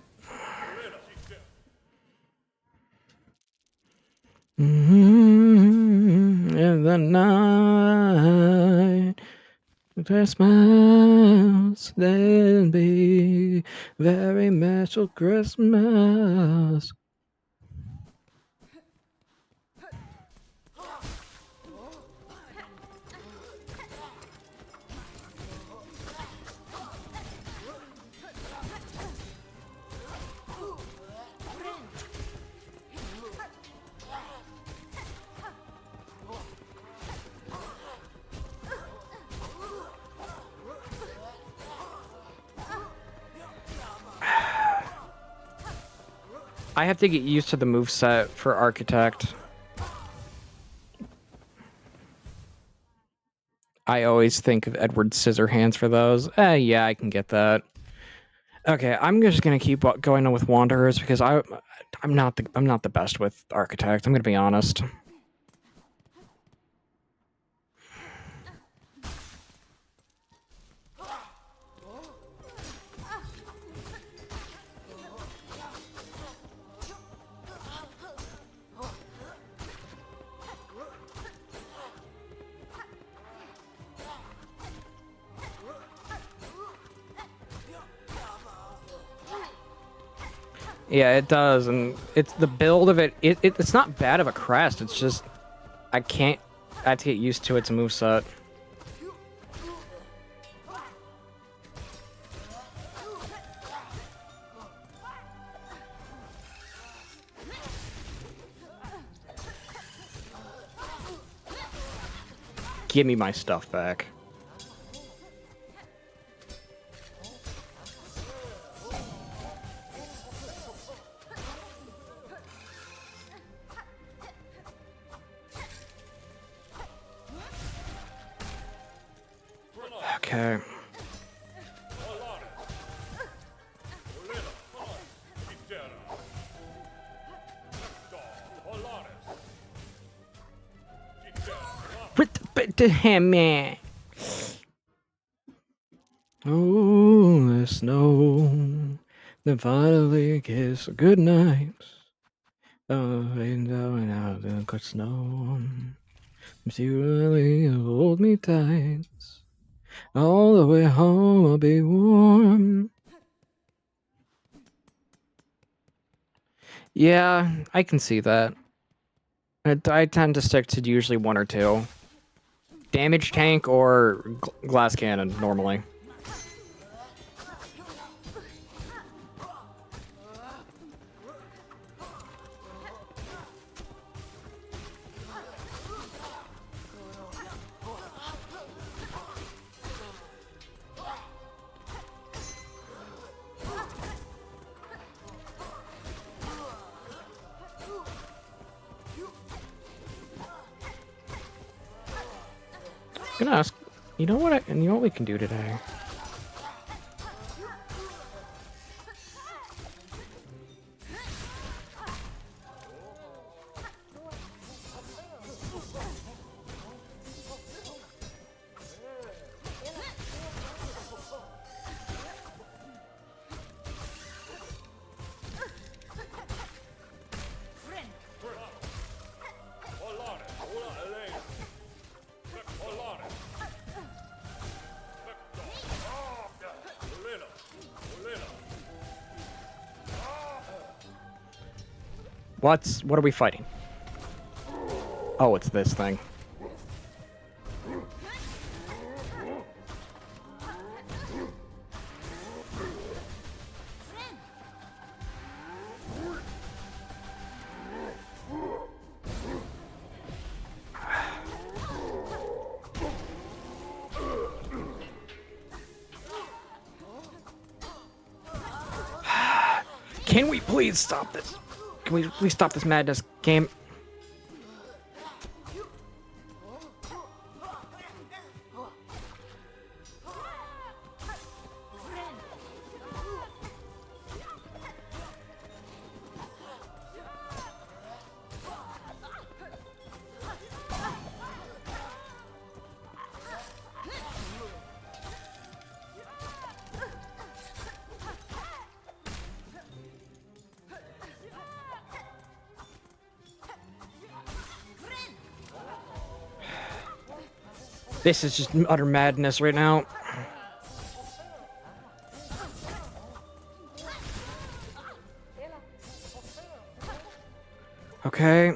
In the night, Christmas, then be very special Christmas. I have to get used to the moveset for Architect. I always think of Edward Scissorhands for those. Yeah, I can get that. Okay, I'm just gonna keep going on with Wanderers because I'm not the best with Architect. I'm gonna be honest. Yeah, it does, and it's the build of it. It's not bad of a crest. It's just I have to get used to its moveset. Give me my stuff back. Okay. Man. Oh, the snow. Then finally kiss a good night. Oh, and going out in the snow. You really hold me tight. All the way home I'll be warm. Yeah, I can see that. I tend to stick to usually one or two. Damage tank or glass cannon, normally. I'm gonna ask, you know what we can do today? What are we fighting? Oh, it's this thing. Can we please stop this? Can we please stop this madness game? This is just utter madness right now. Okay.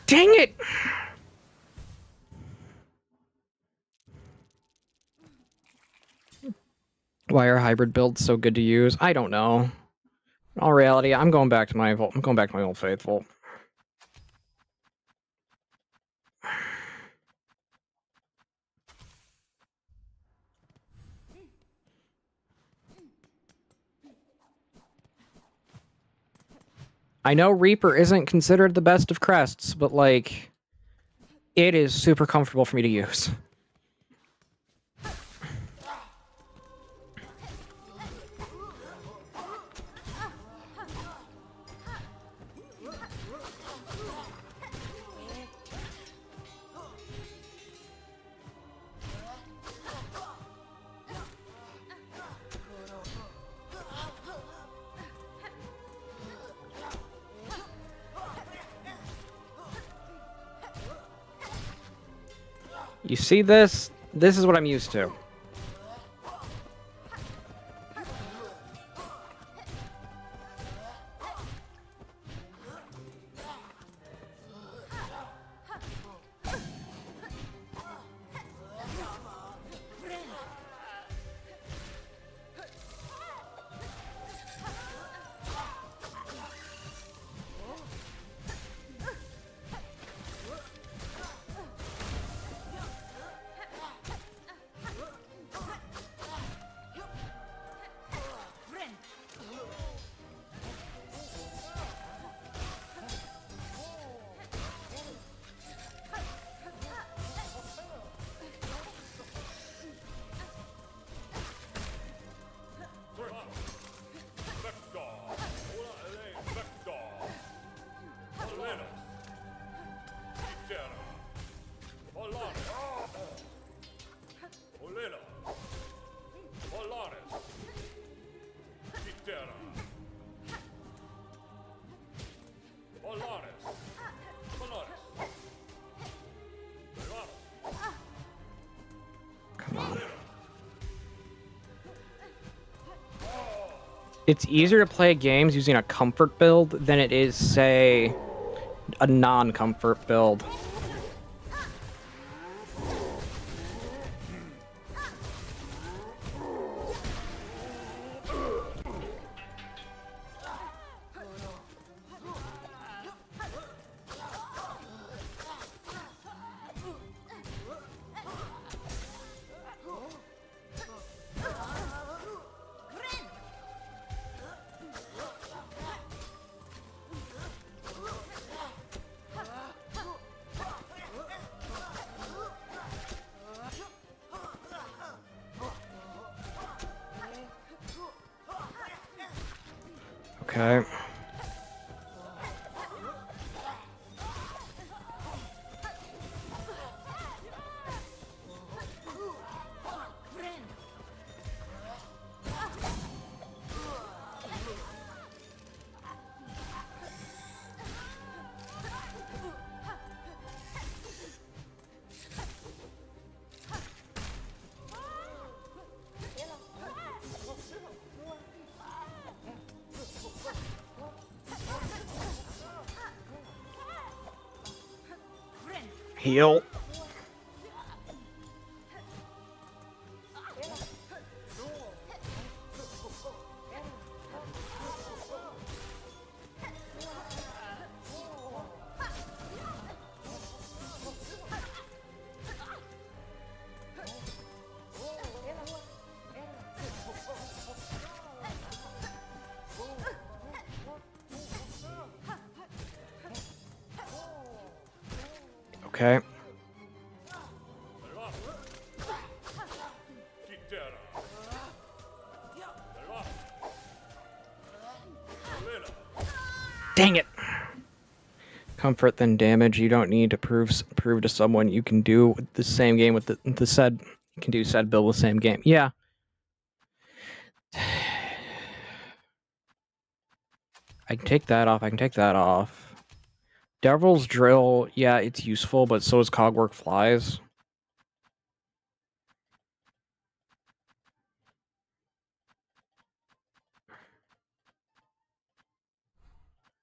Dang it! Why are hybrid builds so good to use? I don't know. In all reality, I'm going back to my old faithful. I know Reaper isn't considered the best of crests, but like, it is super comfortable for me to use. You see this? This is what I'm used to. Come on. It's easier to play games using a comfort build than it is, say, a non-comfort build. Okay. Heal. Okay. Dang it. Comfort then damage. You don't need to prove to someone you can do the same game with the said. You can do said build with the same game. Yeah. I can take that off. I can take that off. Devil's Drill, yeah, it's useful, but so is Cogwork Flies.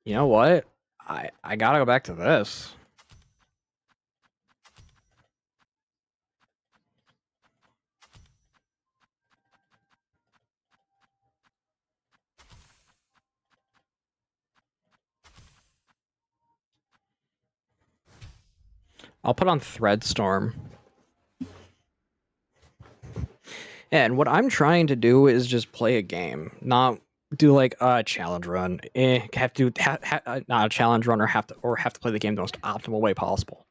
You know what? I gotta go back to this. I'll put on Threadstorm. And what I'm trying to do is just play a game, not do like a challenge run. Have to not a challenge run, or have to play the game the most optimal way possible.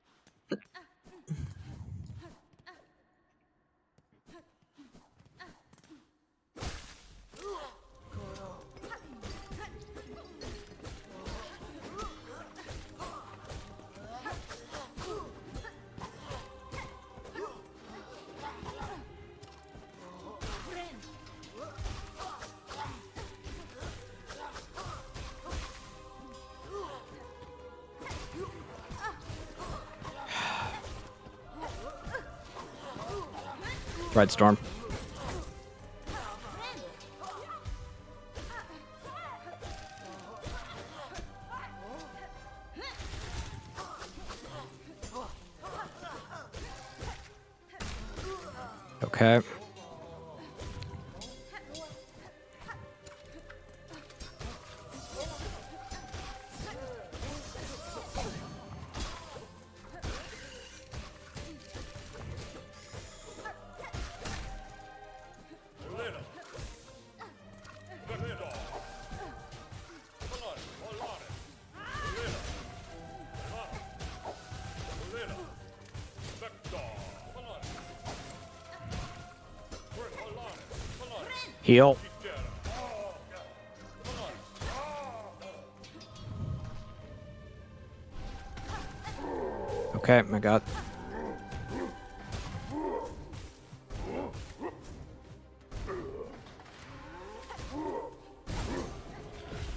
Ride Storm. Okay. Heal. Okay, my god.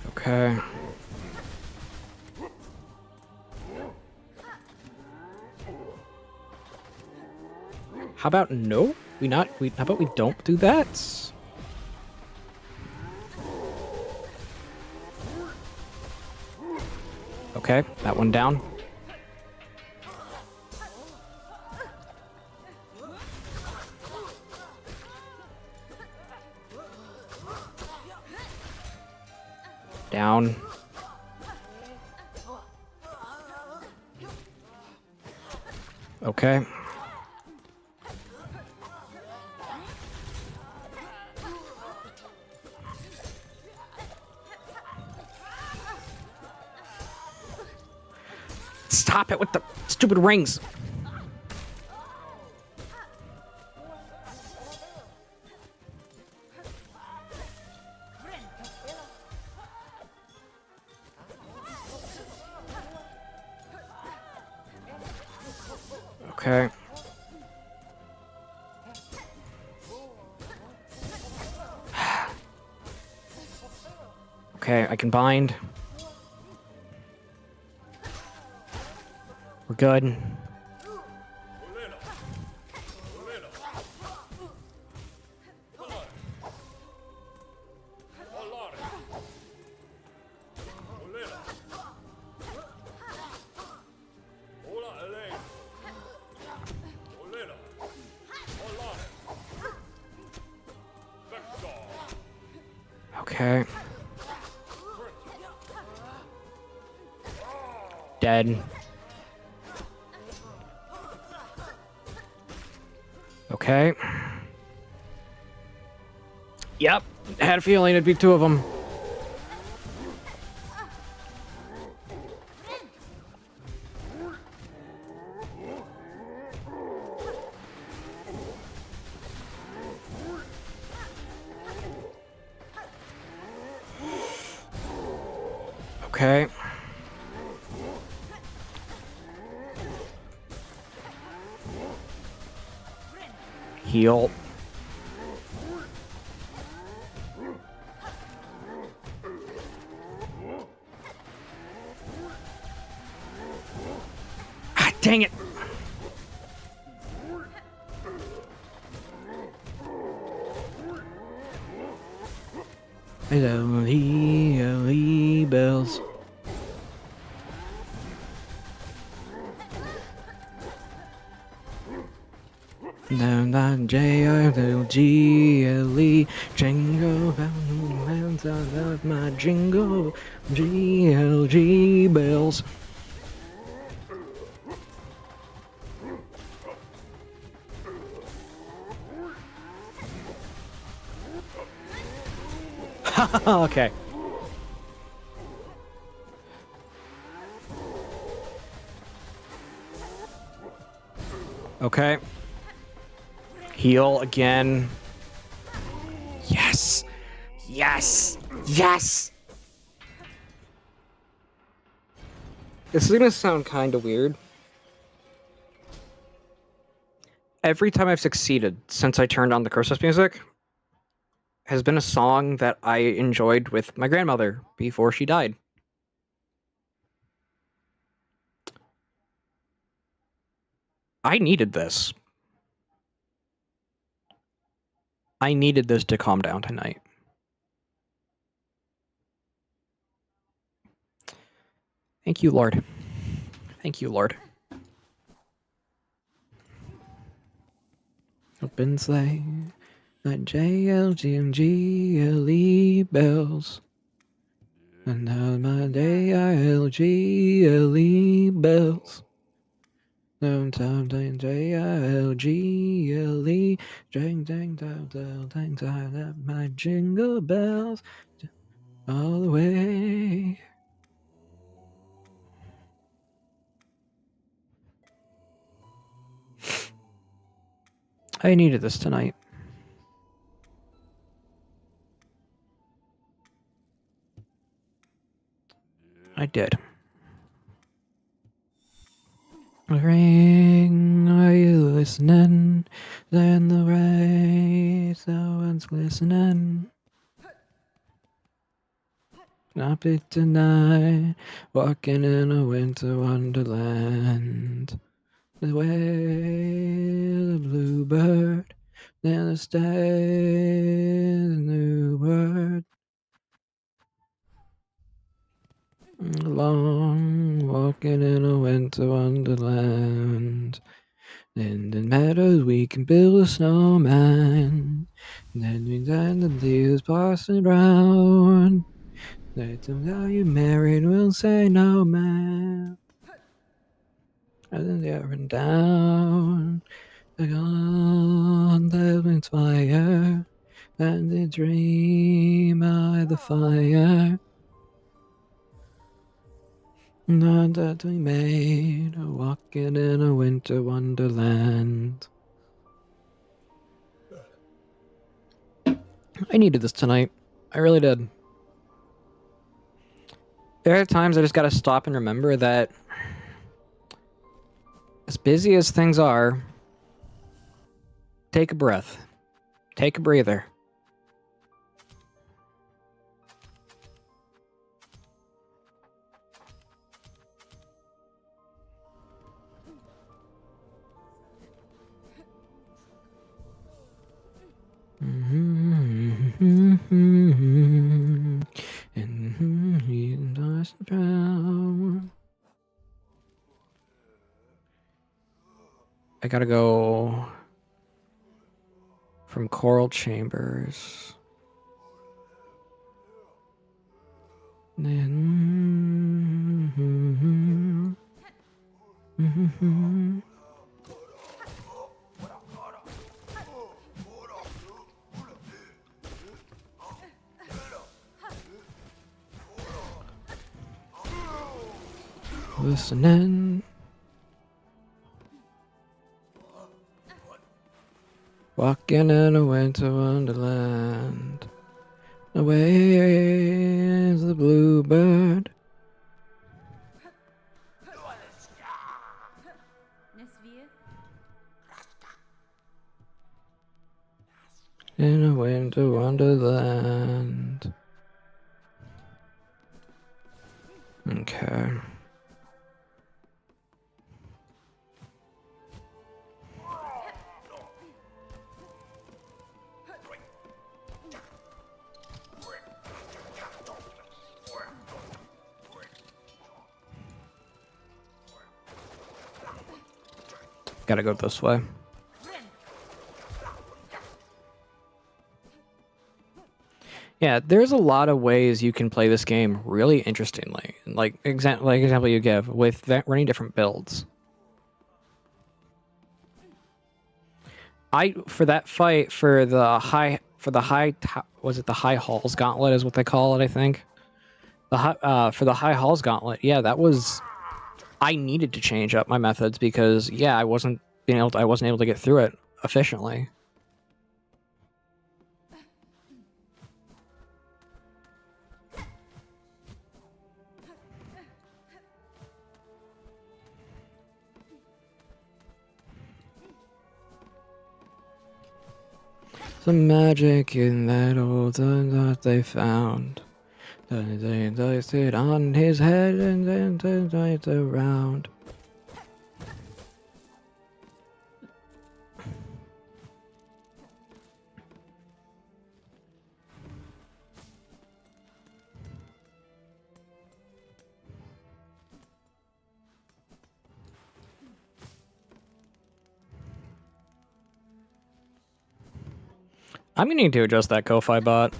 Okay. How about no? How about we don't do that? Okay, that one down. Down. Okay. Stop it with the stupid rings. Okay. Okay, I can bind. We're good. Okay. Dead. Okay. Yep. Had a feeling it'd be two of them. Okay. Heal. Ah, dang it. Hello, bells. Down that J-I-L-G-L-E Jingle bells, I love my jingle G-L-G bells. Okay. Okay. Heal again. Yes. Yes. Yes. This is gonna sound kind of weird. Every time I've succeeded since I turned on the Christmas music has been a song that I enjoyed with my grandmother before she died. I needed this. I needed this to calm down tonight. Thank you, Lord. Thank you, Lord. Open sleigh, like JLGMGLE bells. And now my JILGLE bells. Sometimes JILGLE, dang, dang, dang, dang, dang, dang, my jingle bells all the way. I needed this tonight. I did. Ring, are you listening? Then the rain, someone's listening. Stop it tonight, walking in a winter wonderland. The way the bluebird, then the stay the new bird. Along, walking in a winter wonderland. In the meadows we can build a snowman. And then we dine the leaves passing round. Let them know you married, we'll say no man. And then they up and down. The gone living fire. And they dream by the fire. Not that we made, walking in a winter wonderland. I needed this tonight. I really did. There are times I just gotta stop and remember that as busy as things are, take a breath. Take a breather. I gotta go from Coral Chambers. Listening. Walking in a winter wonderland. Away is the bluebird. In a winter wonderland. Okay. Gotta go this way. Yeah, there's a lot of ways you can play this game really interestingly. Like example you give with running different builds. For that fight for the high was it the High Halls Gauntlet is what they call it, I think. For the High Halls Gauntlet, yeah, that was I needed to change up my methods because yeah, I wasn't able to get through it efficiently. Some magic in that old thing that they found. Then they placed it on his head and then turned around. I'm gonna need to adjust that Ko-Fi bot.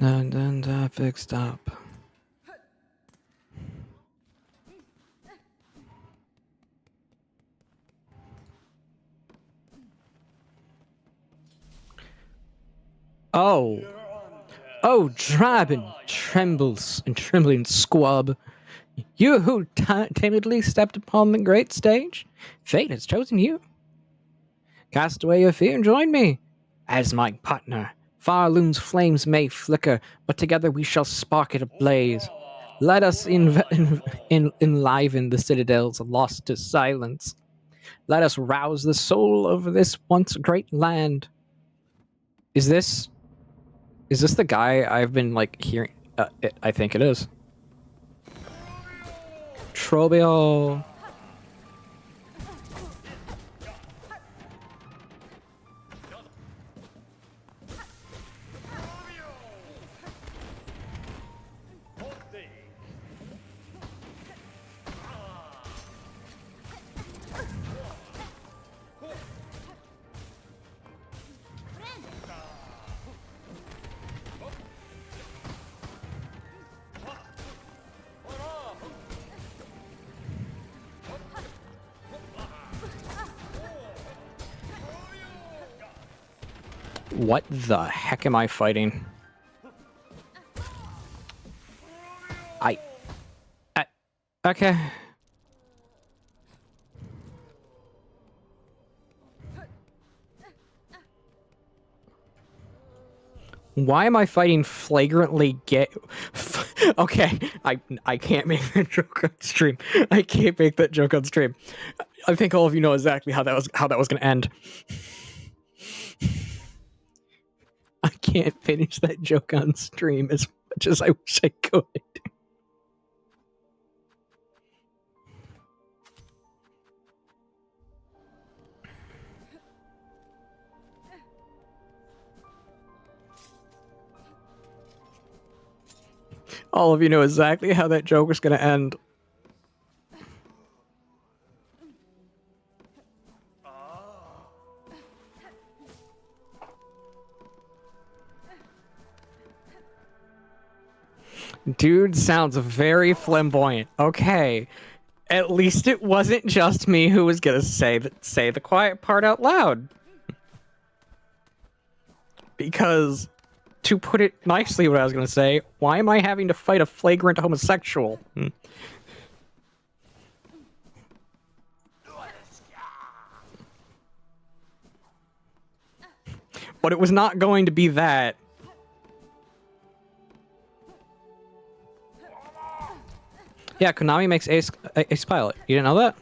Dun, fixed up. Oh. Oh, drab and trembling squab. You who timidly stepped upon the great stage? Fate has chosen you. Cast away your fear and join me. As my partner, Farloon's flames may flicker, but together we shall spark it ablaze. Let us enliven the citadels lost to silence. Let us rouse the soul of this once great land. Is this the guy I've been like hearing? I think it is. Trobio. What the heck am I fighting? Okay. Why am I fighting flagrantly gay? Okay, I can't make that joke on stream. I can't make that joke on stream. I think all of you know exactly how that was going to end. I can't finish that joke on stream as much as I wish I could. All of you know exactly how that joke was going to end. Dude sounds very flamboyant. Okay. At least it wasn't just me who was gonna say the quiet part out loud. Because, to put it nicely, what I was gonna say, why am I having to fight a flagrant homosexual? But it was not going to be that. Yeah, Konami makes Ace Pilot. You didn't know that?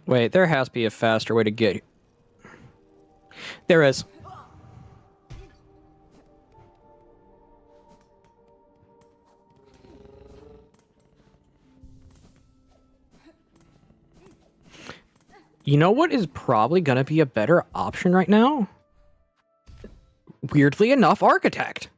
Wait, there has to be a faster way to get... There is. You know what is probably going to be a better option right now? Weirdly enough, Architect.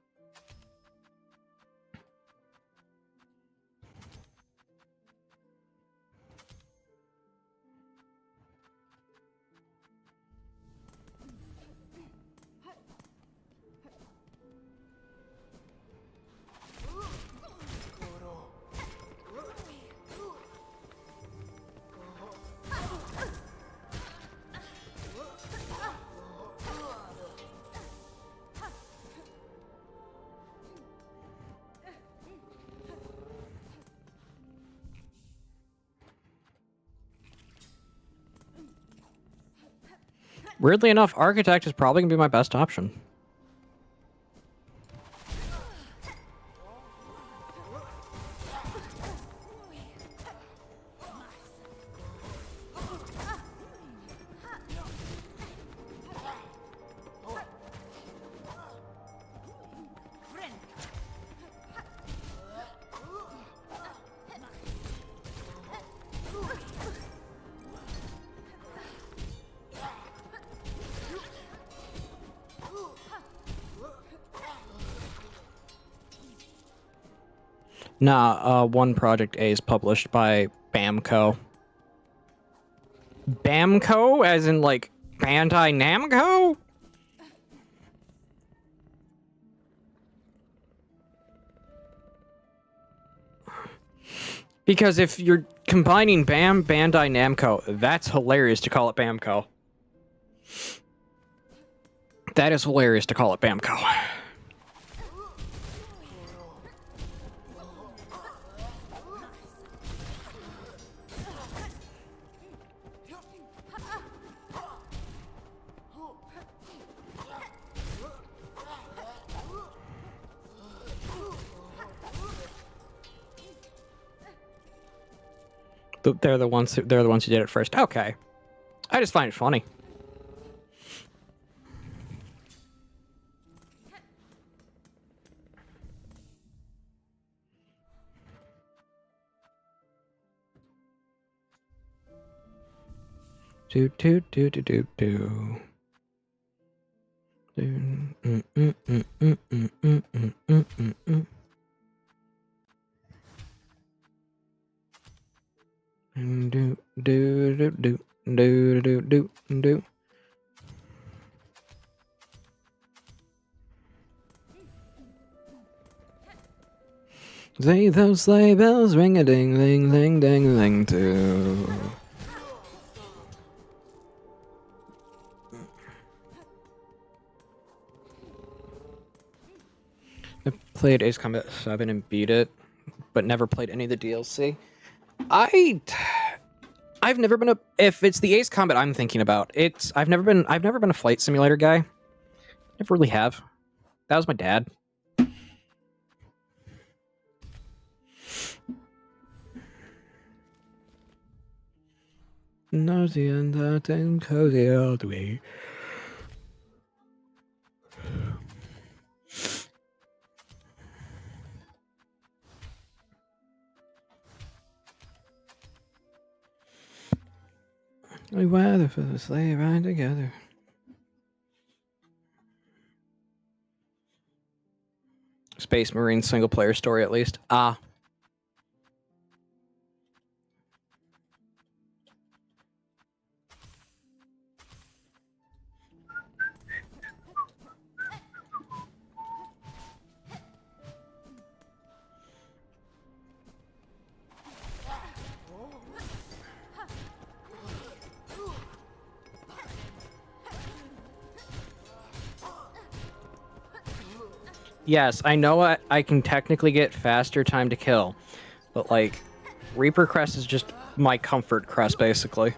Weirdly enough, Architect is probably going to be my best option. Nah, one Project A is published by Bamco. Bamco, as in like Bandai Namco? Because if you're combining Bandai Namco, that's hilarious to call it Bamco. That is hilarious to call it Bamco. They're the ones who did it first. Okay. I just find it funny. Do do do do do do. Do do do do do do do do. Say those sleigh bells ring a ding ding ding ding ding too. I played Ace Combat 7 and beat it, but never played any of the DLC. I've never been if it's the Ace Combat I'm thinking about, I've never been a flight simulator guy. Never really have. That was my dad. Nosy and that and cozy all the way. We weather for the sleigh ride together. Space Marine single player story at least. Ah. Yes, I know I can technically get faster time to kill, but like, Reaper Crest is just my comfort crest, basically.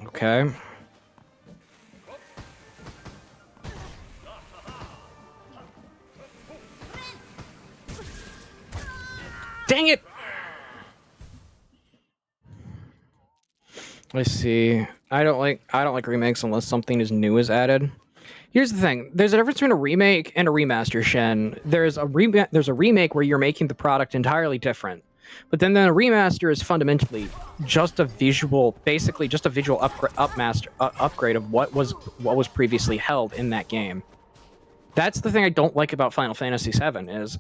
Okay. Dang it! Let's see. I don't like remakes unless something is new is added. Here's the thing. There's a difference between a remake and a remaster, Shen. There's a remake where you're making the product entirely different. But then a remaster is fundamentally just a visual, basically just a visual upgrade of what was previously held in that game. That's the thing I don't like about Final Fantasy VII is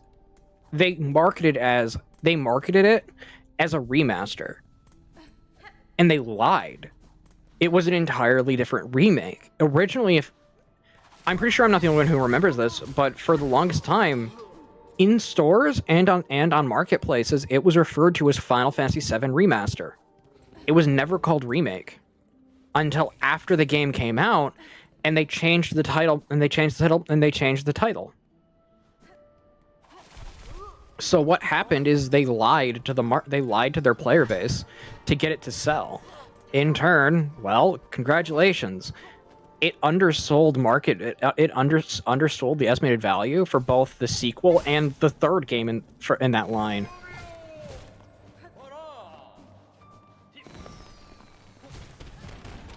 they marketed it as a remaster. And they lied. It was an entirely different remake. Originally, I'm pretty sure I'm not the only one who remembers this, but for the longest time, in stores and on marketplaces, it was referred to as Final Fantasy VII Remaster. It was never called Remake until after the game came out, and they changed the title, and they changed the title. So what happened is they lied to their player base to get it to sell. In turn, well, congratulations. It undersold undersold the estimated value for both the sequel and the third game in that line.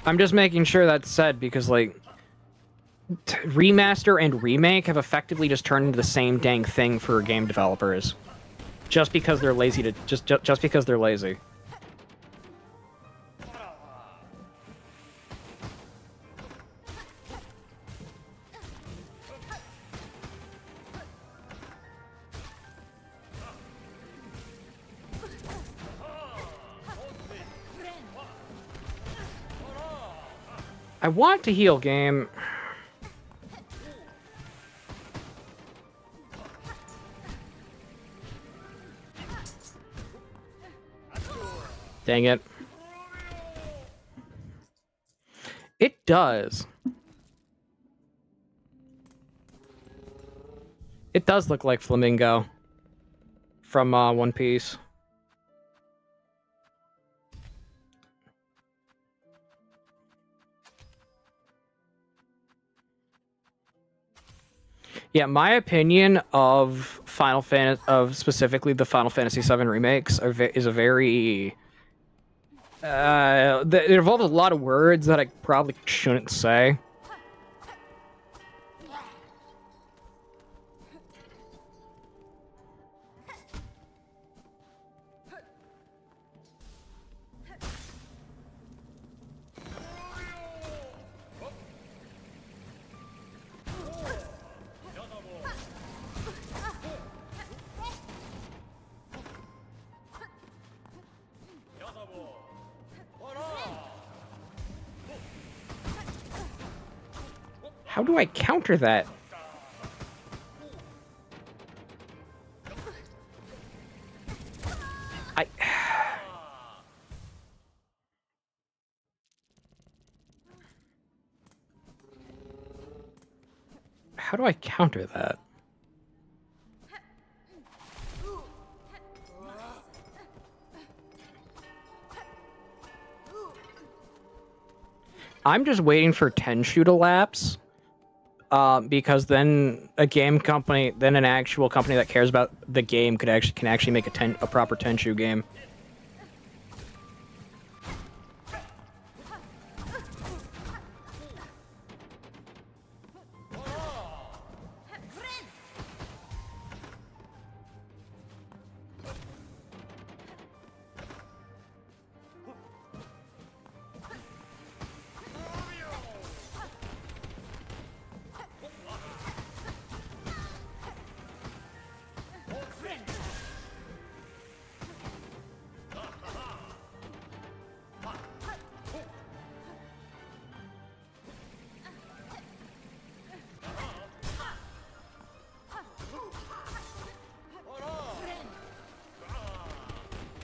I'm just making sure that's said because like remaster and remake have effectively just turned into the same dang thing for game developers. Just because they're lazy to just because they're lazy. I want to heal game. Dang it. It does. It does look like Flamingo from One Piece. Yeah, my opinion of specifically the Final Fantasy VII remakes is a very it involves a lot of words that I probably shouldn't say. How do I counter that? How do I counter that? I'm just waiting for Tenshu to lapse. Because then an actual company that cares about the game can actually make a proper Tenshu game.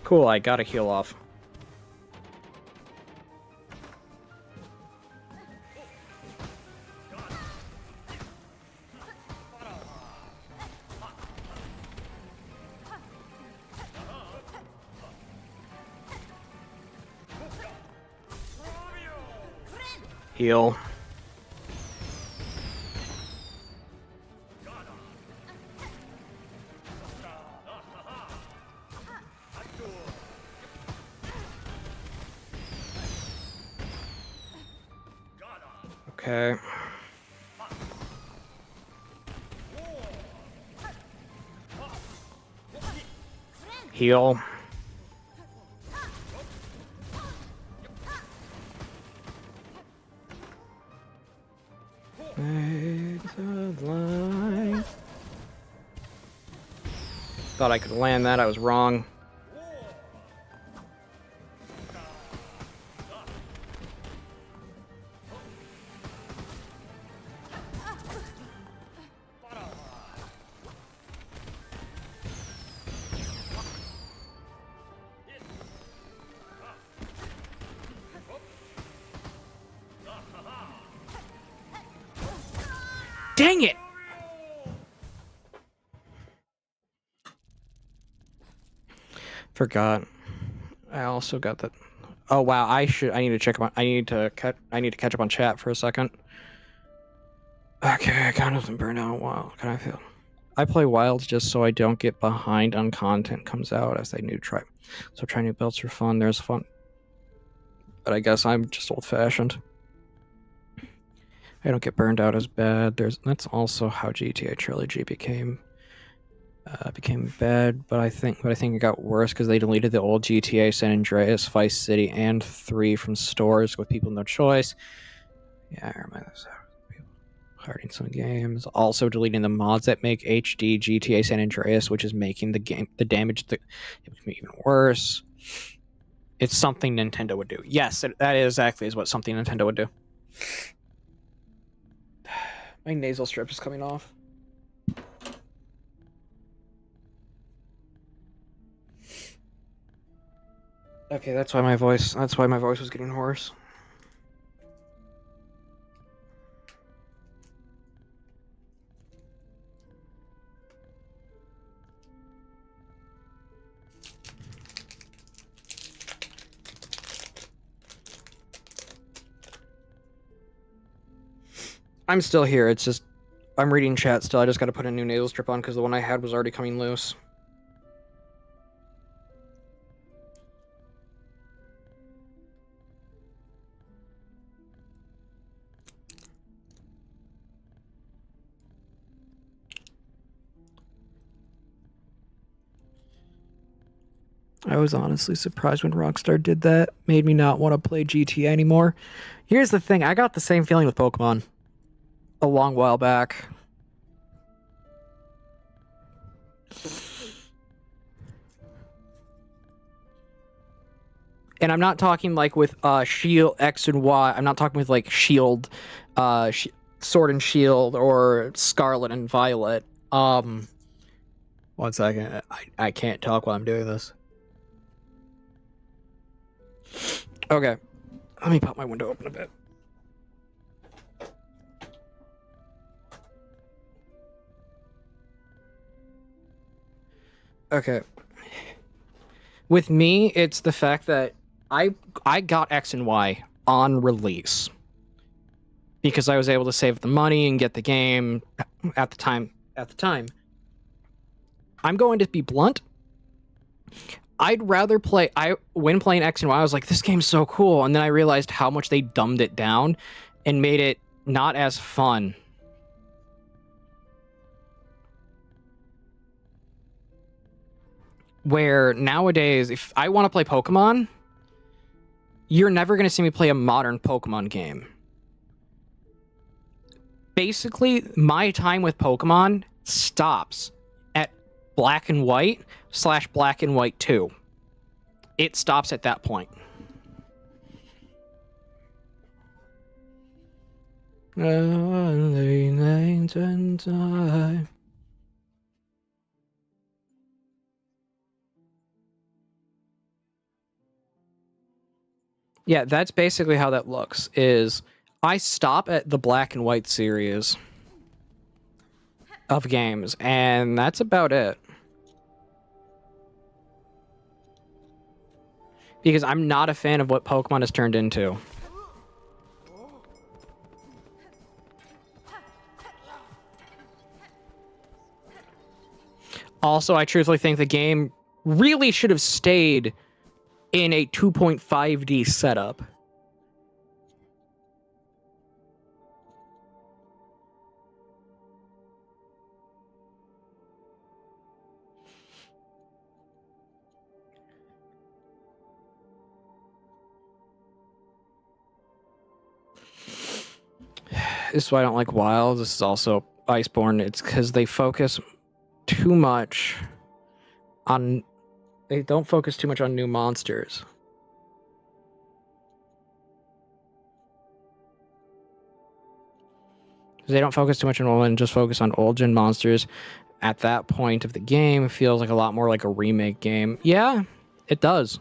Cool, I gotta heal off. Heal. Okay. Heal. Thought I could land that, I was wrong. Dang it! Forgot. I also got that. Oh wow, I need to check up on. I need to catch up on chat for a second. Okay, I kind of been burned out. Wow, can I feel? I play Wilds just so I don't get behind on content comes out as they new try. So try new builds for fun. There's fun, but I guess I'm just old-fashioned. I don't get burned out as bad. That's also how GTA Trilogy became bad, but I think it got worse because they deleted the old GTA San Andreas, Vice City, and 3 from stores with people no choice. Yeah, I remember this. Hiding some games, also deleting the mods that make HD GTA San Andreas, which is making the damage even worse. It's something Nintendo would do. Yes, that is exactly what something Nintendo would do. My nasal strip is coming off. Okay, that's why my voice was getting hoarse. I'm still here. It's just I'm reading chat still. I just got to put a new nasal strip on because the one I had was already coming loose. I was honestly surprised when Rockstar did that. Made me not want to play GTA anymore. Here's the thing. I got the same feeling with Pokemon a long while back. And I'm not talking like with Shield X and Y. I'm not talking with like Shield, Sword and Shield, or Scarlet and Violet. 1 second. I can't talk while I'm doing this. Okay. Let me pop my window open a bit. Okay. With me, it's the fact that I got X and Y on release because I was able to save the money and get the game at the time. I'm going to be blunt. I'd rather when playing X and Y, I was like, this game's so cool. And then I realized how much they dumbed it down and made it not as fun. Where nowadays, if I want to play Pokemon, you're never going to see me play a modern Pokemon game. Basically, my time with Pokemon stops at Black and White / Black and White 2. It stops at that point. Yeah, that's basically how that looks, is I stop at the Black and White series of games, and that's about it. Because I'm not a fan of what Pokemon has turned into. Also, I truthfully think the game really should have stayed in a 2.5D setup. This is why I don't like Wild. This is also Iceborne. It's because they focus too much on... They don't focus too much on new monsters. They don't focus too much on one, just focus on old gen monsters. At that point of the game, it feels like a lot more like a remake game. Yeah, it does.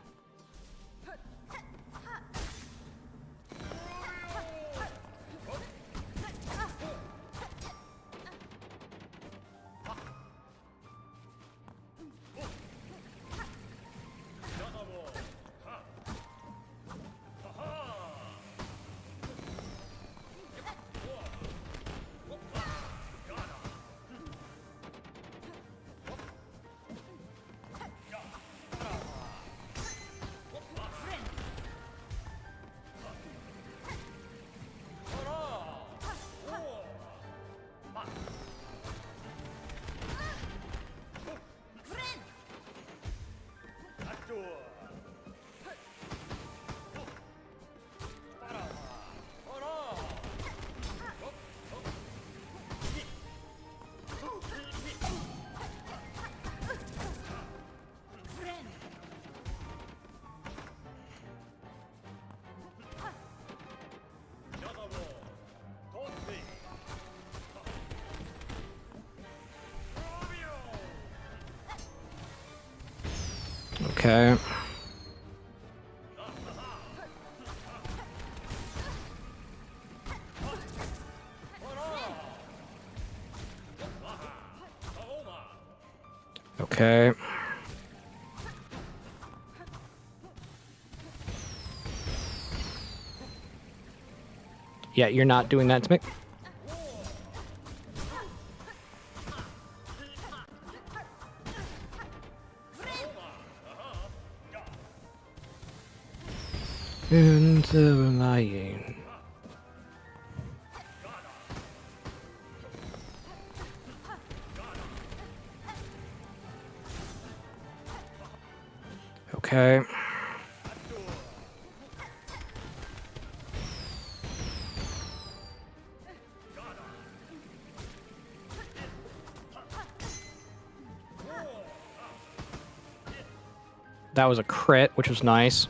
Okay. Okay. Yeah, you're not doing that to me. Into lying. Okay. That was a crit, which was nice.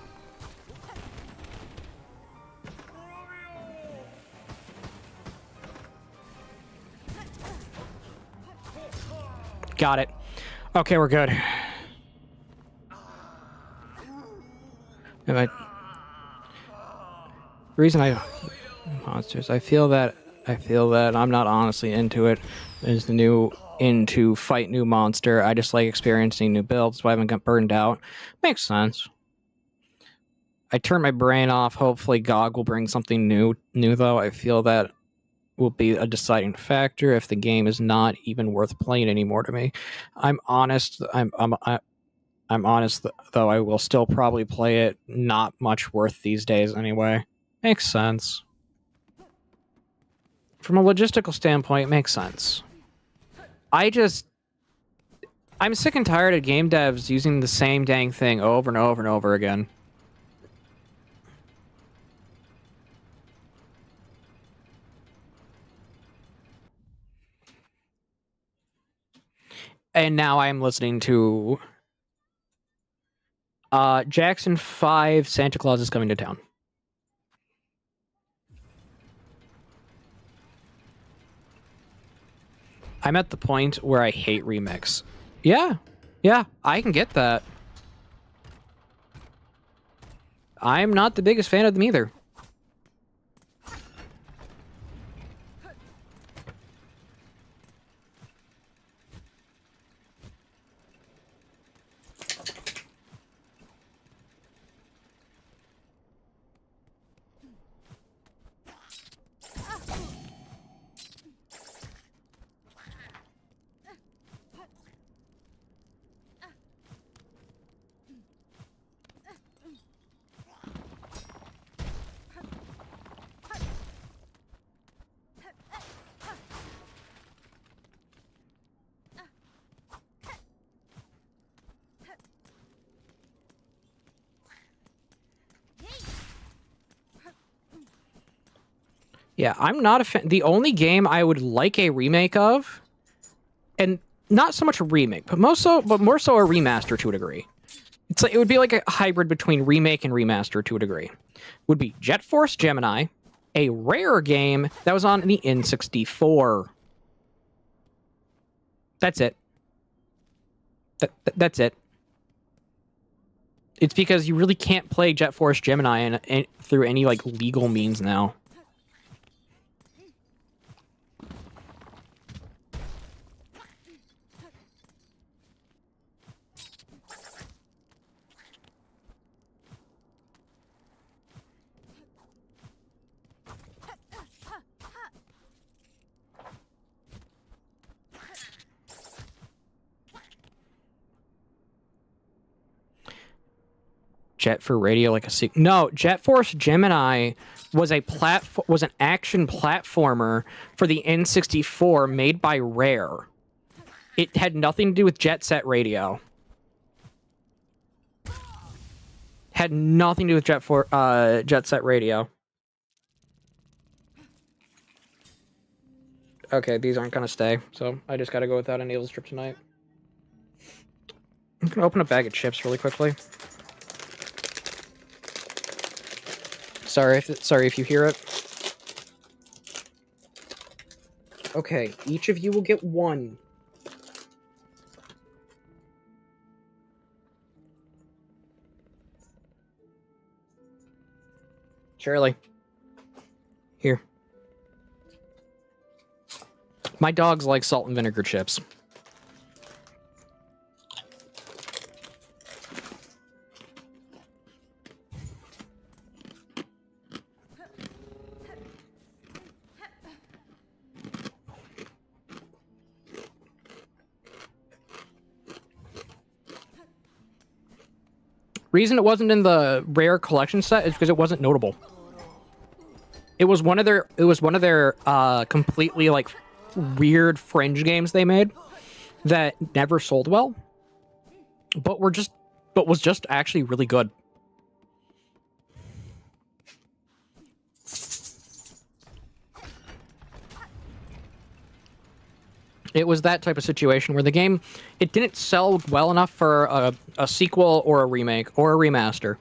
Got it. Okay, we're good. And reason monsters, I feel that I'm not honestly into it. Is the new into fight new monster. I just like experiencing new builds, so I haven't got burned out. Makes sense. I turn my brain off. Hopefully GOG will bring something new though. I feel that will be a deciding factor if the game is not even worth playing anymore to me. I'm honest. I'm honest though. I will still probably play it. Not much worth these days anyway. Makes sense. From a logistical standpoint, it makes sense. I'm sick and tired of game devs using the same dang thing over and over and over again. And now I'm listening to Jackson 5, Santa Claus is Coming to Town. I'm at the point where I hate remix. Yeah, I can get that. I'm not the biggest fan of them either. Yeah, I'm not a fan. The only game I would like a remake of, and not so much a remake, but more so a remaster to a degree. It's like, it would be like a hybrid between remake and remaster to a degree. Would be Jet Force Gemini, a rare game that was on the N64. That's it. That's it. It's because you really can't play Jet Force Gemini through any like legal means now. Jet for Radio like a no, Jet Force Gemini was an action platformer for the N64 made by Rare. It had nothing to do with Jet Set Radio. Had nothing to do with Jet Set Radio. Okay, these aren't gonna stay, so I just gotta go without a needle strip tonight. I'm gonna open a bag of chips really quickly. Sorry if you hear it. Okay, each of you will get one. Shirley. Here. My dogs like salt and vinegar chips. Reason it wasn't in the rare collection set is because it wasn't notable. It was one of their completely like weird fringe games they made that never sold well, but was just actually really good. It was that type of situation where the game, it didn't sell well enough for a sequel or a remake or a remaster.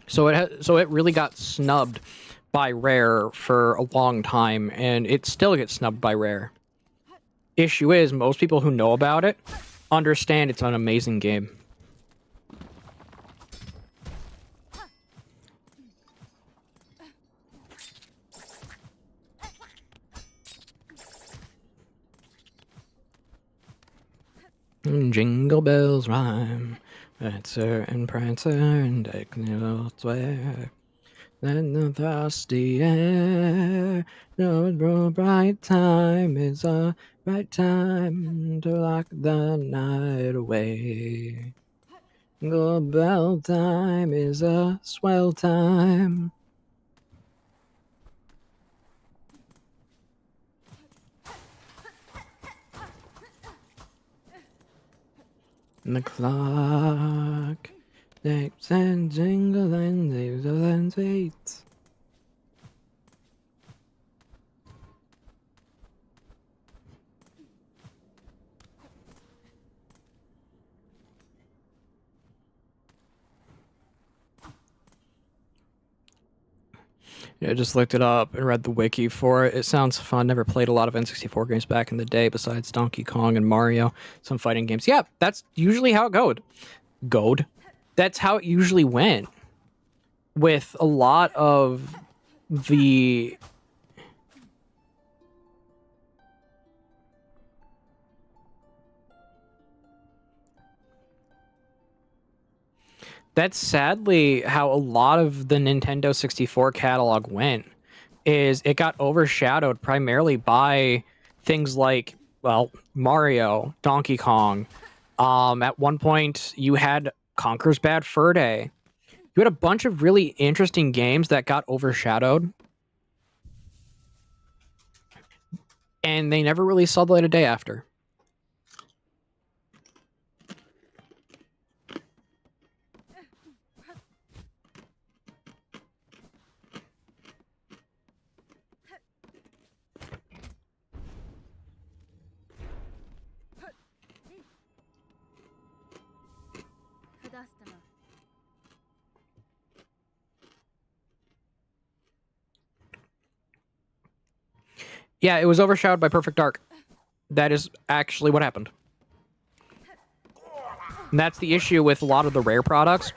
So it really got snubbed by Rare for a long time, and it still gets snubbed by Rare. Issue is, most people who know about it understand it's an amazing game. Jingle bells rhyme, Prancer and Prancer and Dickney swear. Then the thirsty air, no bright time is a right time to lock the night away. Jingle bell time is a swell time. And the clock ticks and jingle and jingle and waits. Yeah, I just looked it up and read the wiki for it. It sounds fun. Never played a lot of N64 games back in the day besides Donkey Kong and Mario. Some fighting games. Yeah, that's usually how it goes. That's how it usually went. With a lot of the... That's sadly how a lot of the Nintendo 64 catalog went, is it got overshadowed primarily by things like, well, Mario, Donkey Kong. At one point, you had Conker's Bad Fur Day. You had a bunch of really interesting games that got overshadowed, and they never really saw the light of day after. Yeah, it was overshadowed by Perfect Dark. That is actually what happened. And that's the issue with a lot of the Rare products,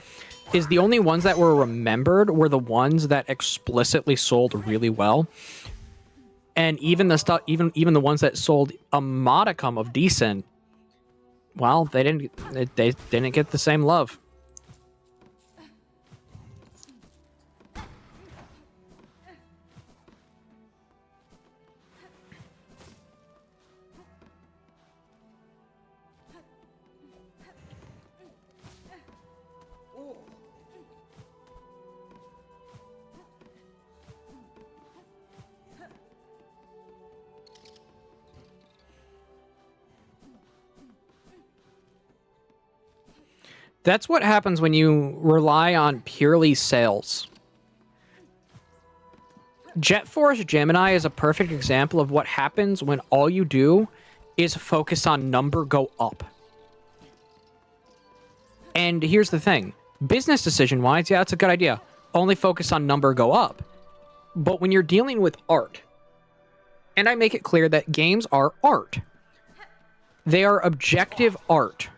is the only ones that were remembered were the ones that explicitly sold really well. And even the stuff, even the ones that sold a modicum of decent, well, they didn't get the same love. That's what happens when you rely on purely sales. Jet Force Gemini is a perfect example of what happens when all you do is focus on number go up. And here's the thing. Business decision-wise, yeah, it's a good idea. Only focus on number go up. But when you're dealing with art, and I make it clear that games are art. They are objective art.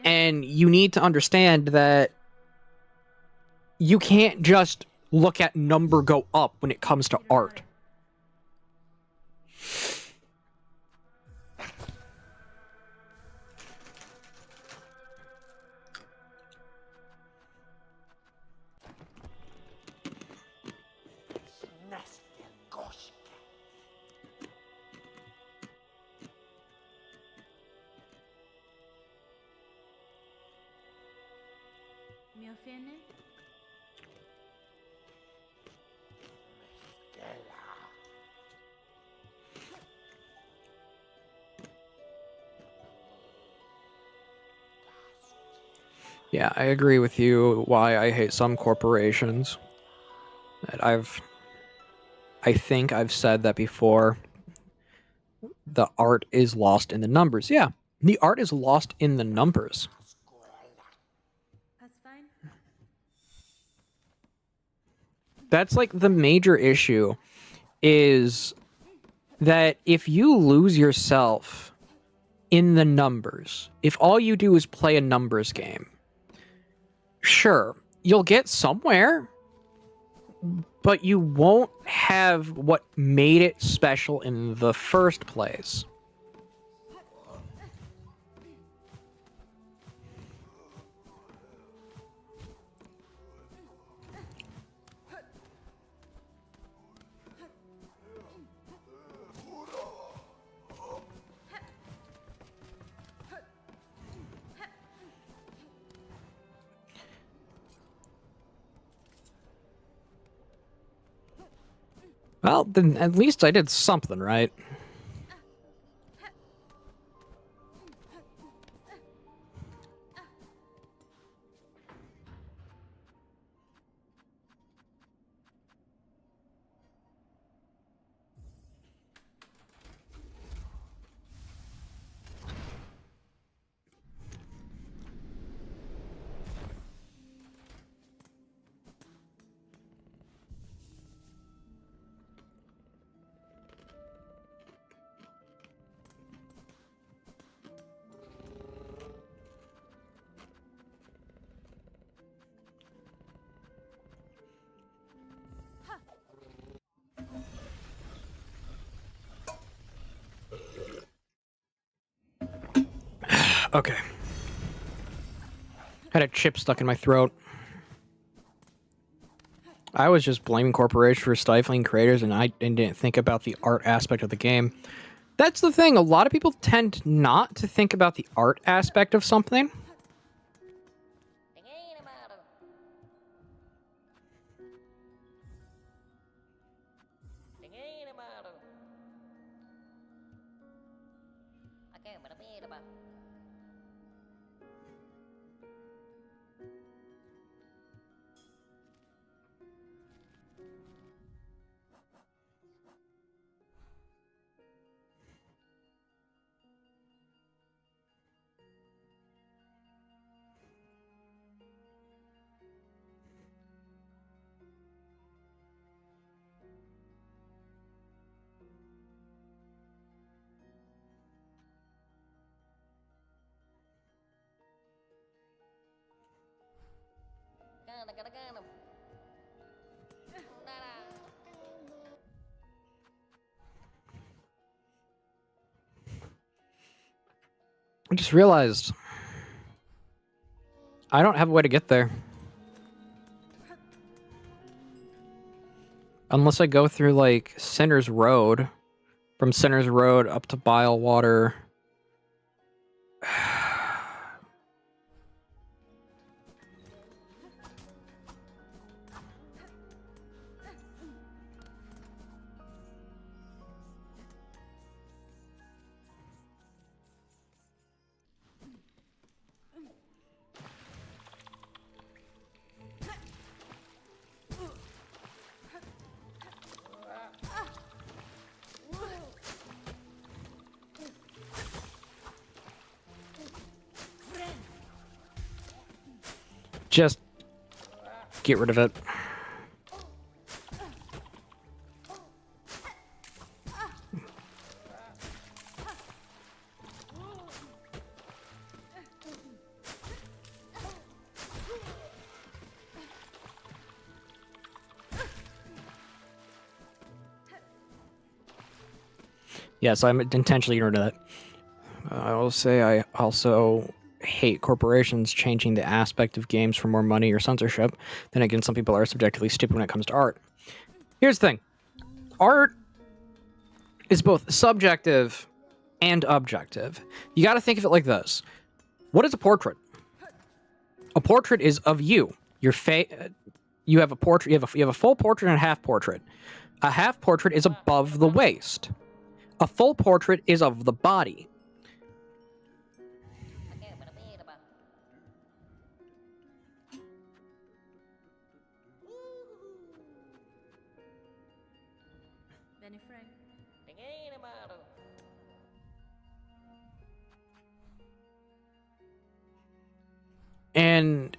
And you need to understand that you can't just look at number go up when it comes to art. Me ofende? Yeah, I agree with you why I hate some corporations. I think I've said that before. The art is lost in the numbers. Yeah, the art is lost in the numbers. That's fine. That's like the major issue is that if you lose yourself in the numbers, if all you do is play a numbers game, sure, you'll get somewhere, but you won't have what made it special in the first place. Well, then at least I did something right. Okay. Had a chip stuck in my throat. I was just blaming corporations for stifling creators, and I didn't think about the art aspect of the game. That's the thing. A lot of people tend not to think about the art aspect of something. I just realized I don't have a way to get there. Unless I go through, like, Sinner's Road. From Sinner's Road up to Bilewater. Just get rid of it. Yes, I'm intentionally getting rid of that. I will say I also hate corporations changing the aspect of games for more money or censorship. Then again, some people are subjectively stupid when it comes to art. Here's the thing. Art is both subjective and objective. You got to think of it like this. What is a portrait? A portrait is of you. Your face. You have a portrait. You have a full portrait and a half portrait. A half portrait is above the waist. A full portrait is of the body. Benny Frank. And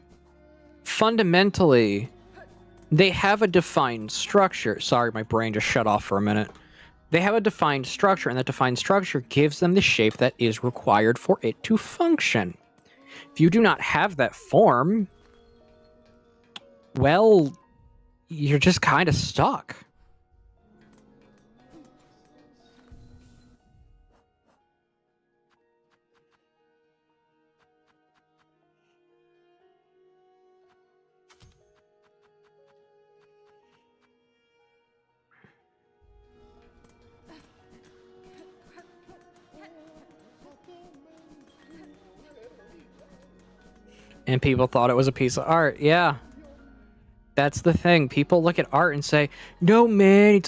fundamentally, they have a defined structure. Sorry, my brain just shut off for a minute. They have a defined structure, and that defined structure gives them the shape that is required for it to function. If you do not have that form, well, you're just kind of stuck. And people thought it was a piece of art. Yeah. That's the thing. People look at art and say, no, man,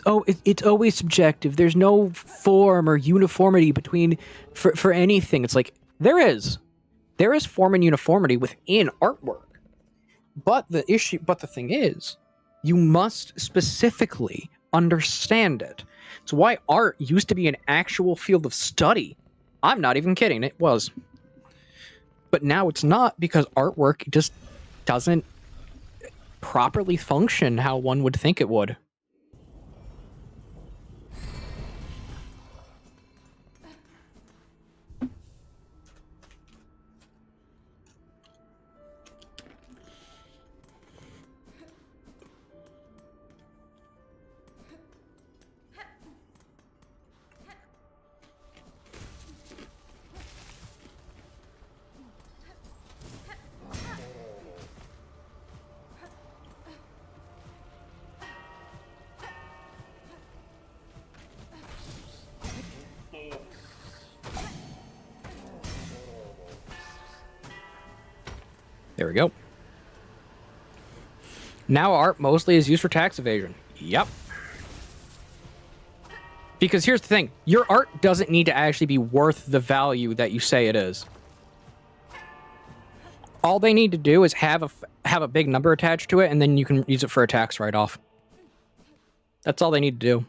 it's always subjective. There's no form or uniformity between for anything. It's like, there is form and uniformity within artwork. But the thing is, you must specifically understand it. It's why art used to be an actual field of study. I'm not even kidding. It was. But now it's not, because artwork just doesn't properly function how one would think it would. There we go. Now art mostly is used for tax evasion. Yep. Because here's the thing. Your art doesn't need to actually be worth the value that you say it is. All they need to do is have a big number attached to it, and then you can use it for a tax write-off. That's all they need to do.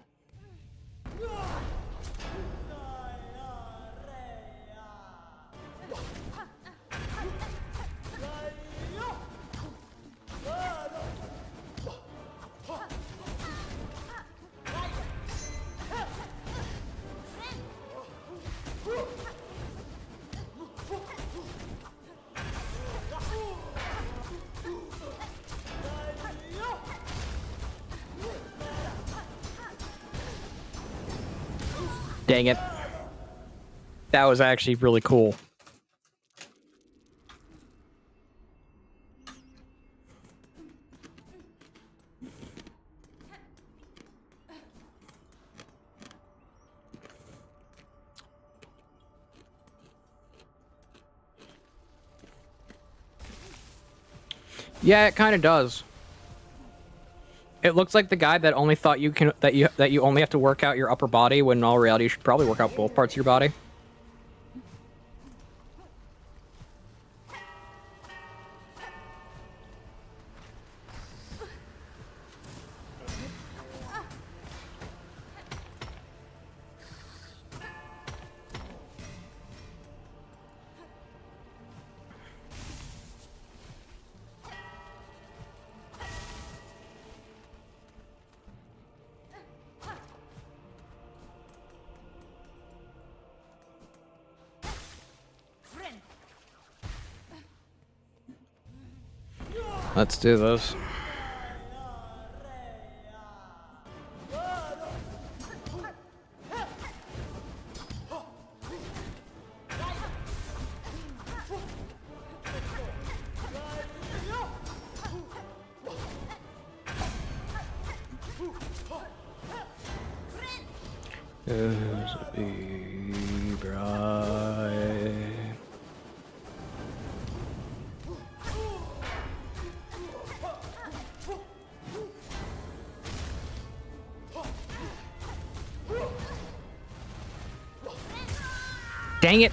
Dang it. That was actually really cool. Yeah, it kind of does. It looks like the guy that only thought that you only have to work out your upper body, when in all reality you should probably work out both parts of your body. Let's do this. Be bright. Dang it!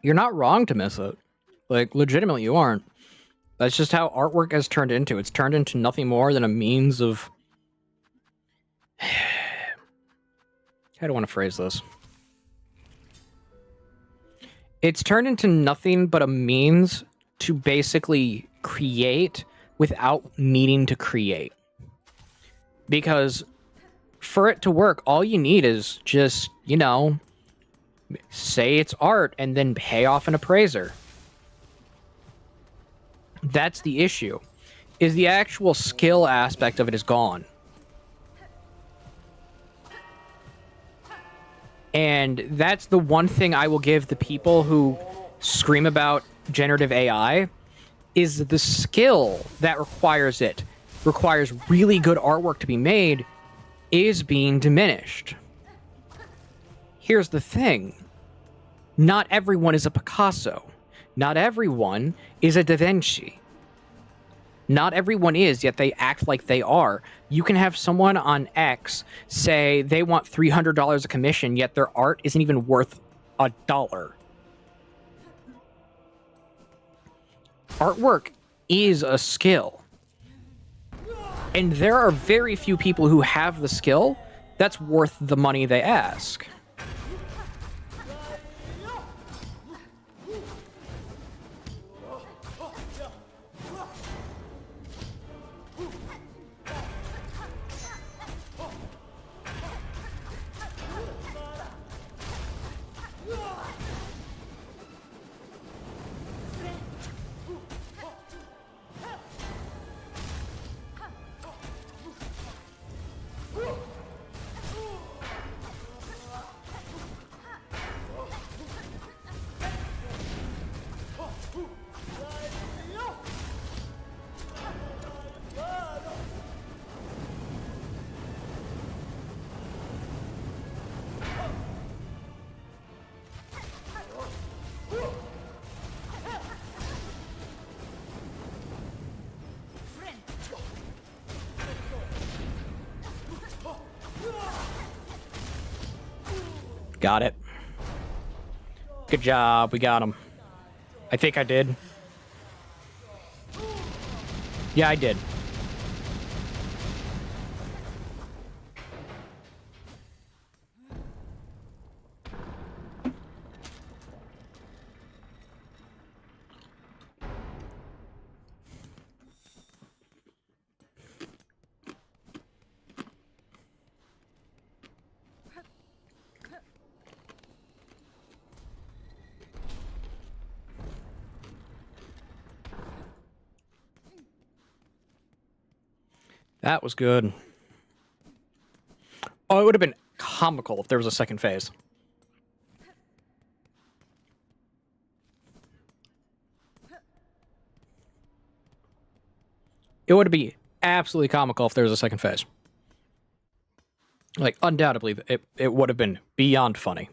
You're not wrong to miss it. Like, legitimately, you aren't. That's just how artwork has turned into. It's turned into nothing more than a means of... How do I want to phrase this? It's turned into nothing but a means to basically create without needing to create. Because for it to work, all you need is just, you know, say it's art and then pay off an appraiser. That's the issue, is the actual skill aspect of it is gone. And that's the one thing I will give the people who scream about generative AI, is the skill that requires really good artwork to be made, is being diminished. Here's the thing. Not everyone is a Picasso. Not everyone is a Da Vinci. Not everyone is, yet they act like they are. You can have someone on X say they want $300 a commission, yet their art isn't even worth $1. Artwork is a skill. And there are very few people who have the skill that's worth the money they ask. Got it. Good job, we got him. I think I did. Yeah, I did. That was good. Oh, it would have been comical if there was a second phase. It would be absolutely comical if there was a second phase. Like, undoubtedly, it would have been beyond funny.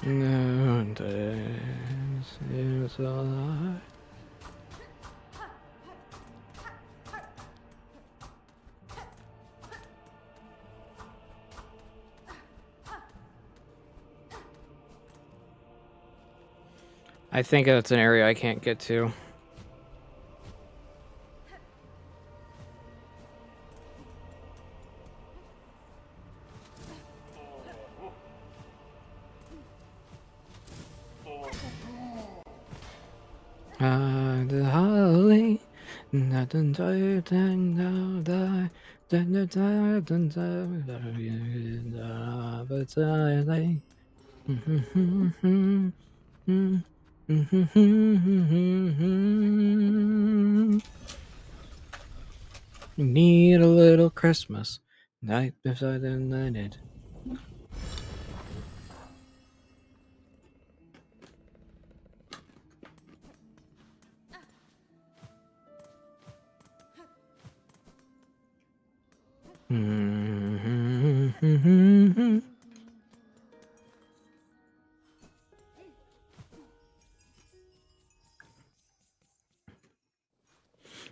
No, this is a lie. I think it's an area I can't get to. The holly, nothing to die. Need a little Christmas night beside the night.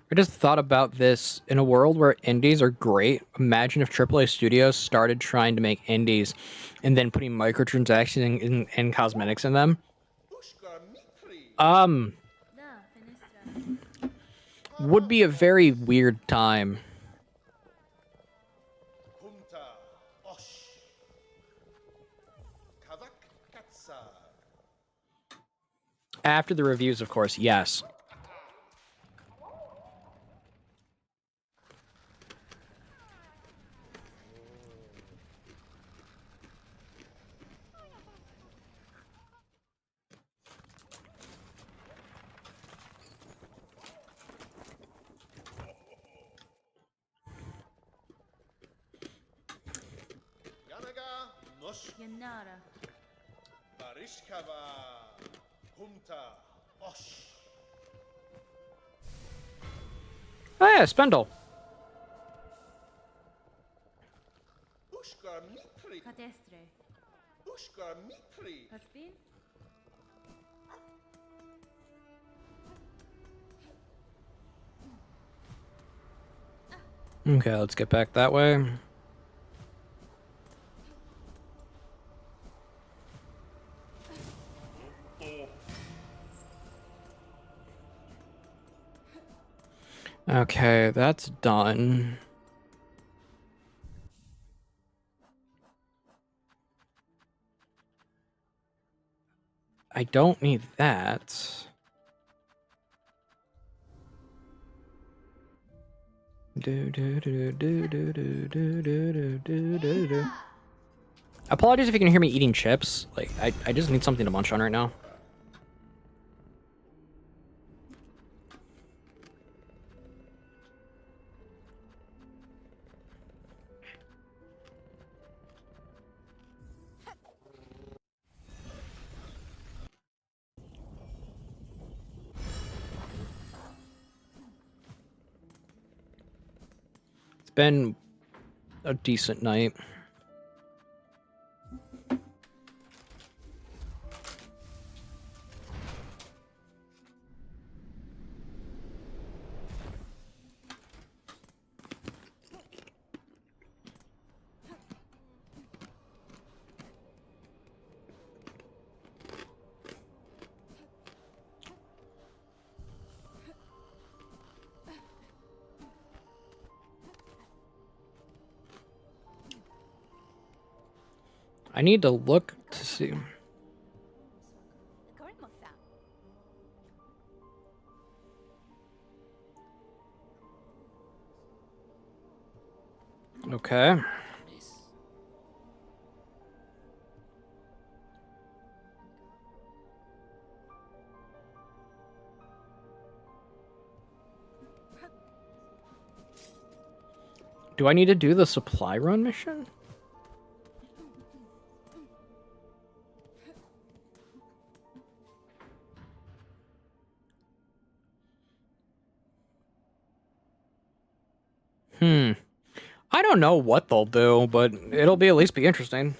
I just thought about this. In a world where indies are great, imagine if AAA studios started trying to make indies and then putting microtransactions and cosmetics in them. Da, Finestra. Would be a very weird time. After the reviews, of course, yes. Yanara. Oh yeah, Spindle. Catestre. Caspin. Okay, let's get back that way. Okay, that's done. I don't need that. Apologies if you can hear me eating chips. Like, I just need something to munch on right now. It's been a decent night. I need to look to see. Okay. Do I need to do the supply run mission? I don't know what they'll do, but it'll be at least be interesting.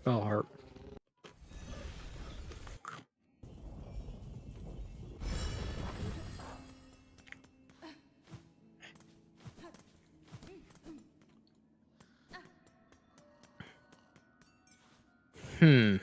Oh, heart. Hmm.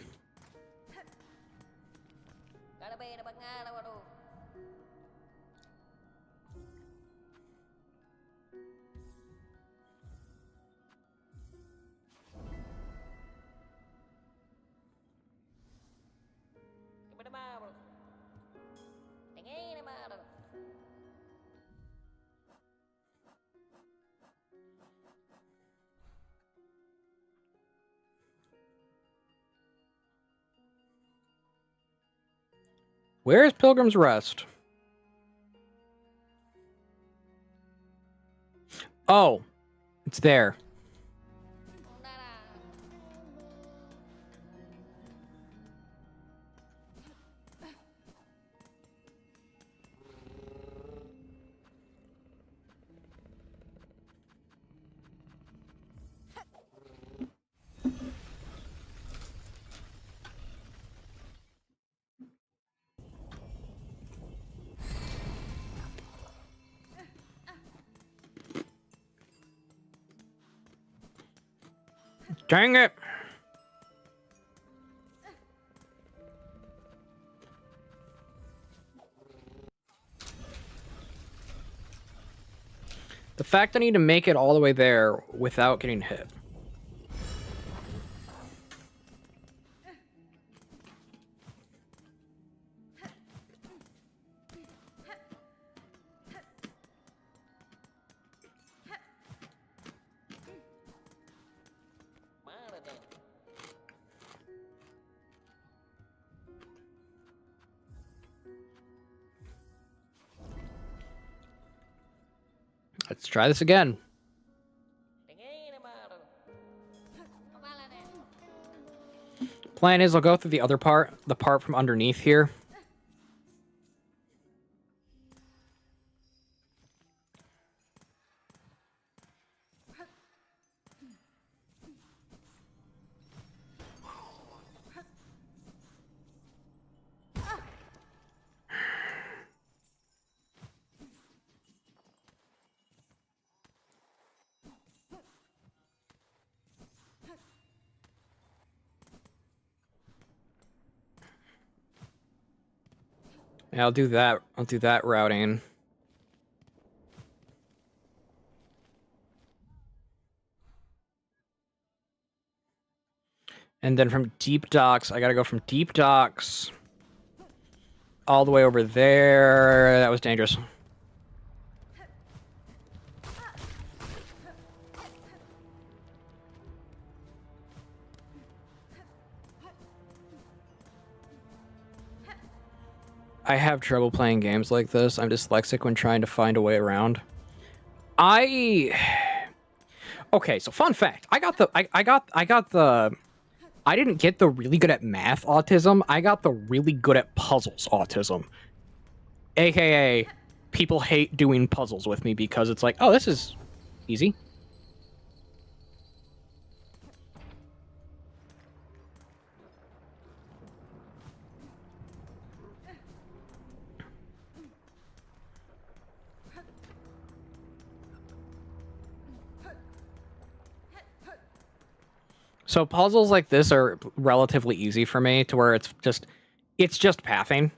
Where is Pilgrim's Rest? Oh, it's there. Dang it! The fact I need to make it all the way there without getting hit. Let's try this again. Plan is I'll go through the other part, the part from underneath here. Yeah, I'll do that. I'll do that routing. And then from Deep Docks, I gotta go from Deep Docks all the way over there. That was dangerous. I have trouble playing games like this. I'm dyslexic when trying to find a way around. Okay, so fun fact. I didn't get the really good at math autism. I got the really good at puzzles autism. AKA, people hate doing puzzles with me because it's like, oh, this is easy. So puzzles like this are relatively easy for me to where it's just pathing.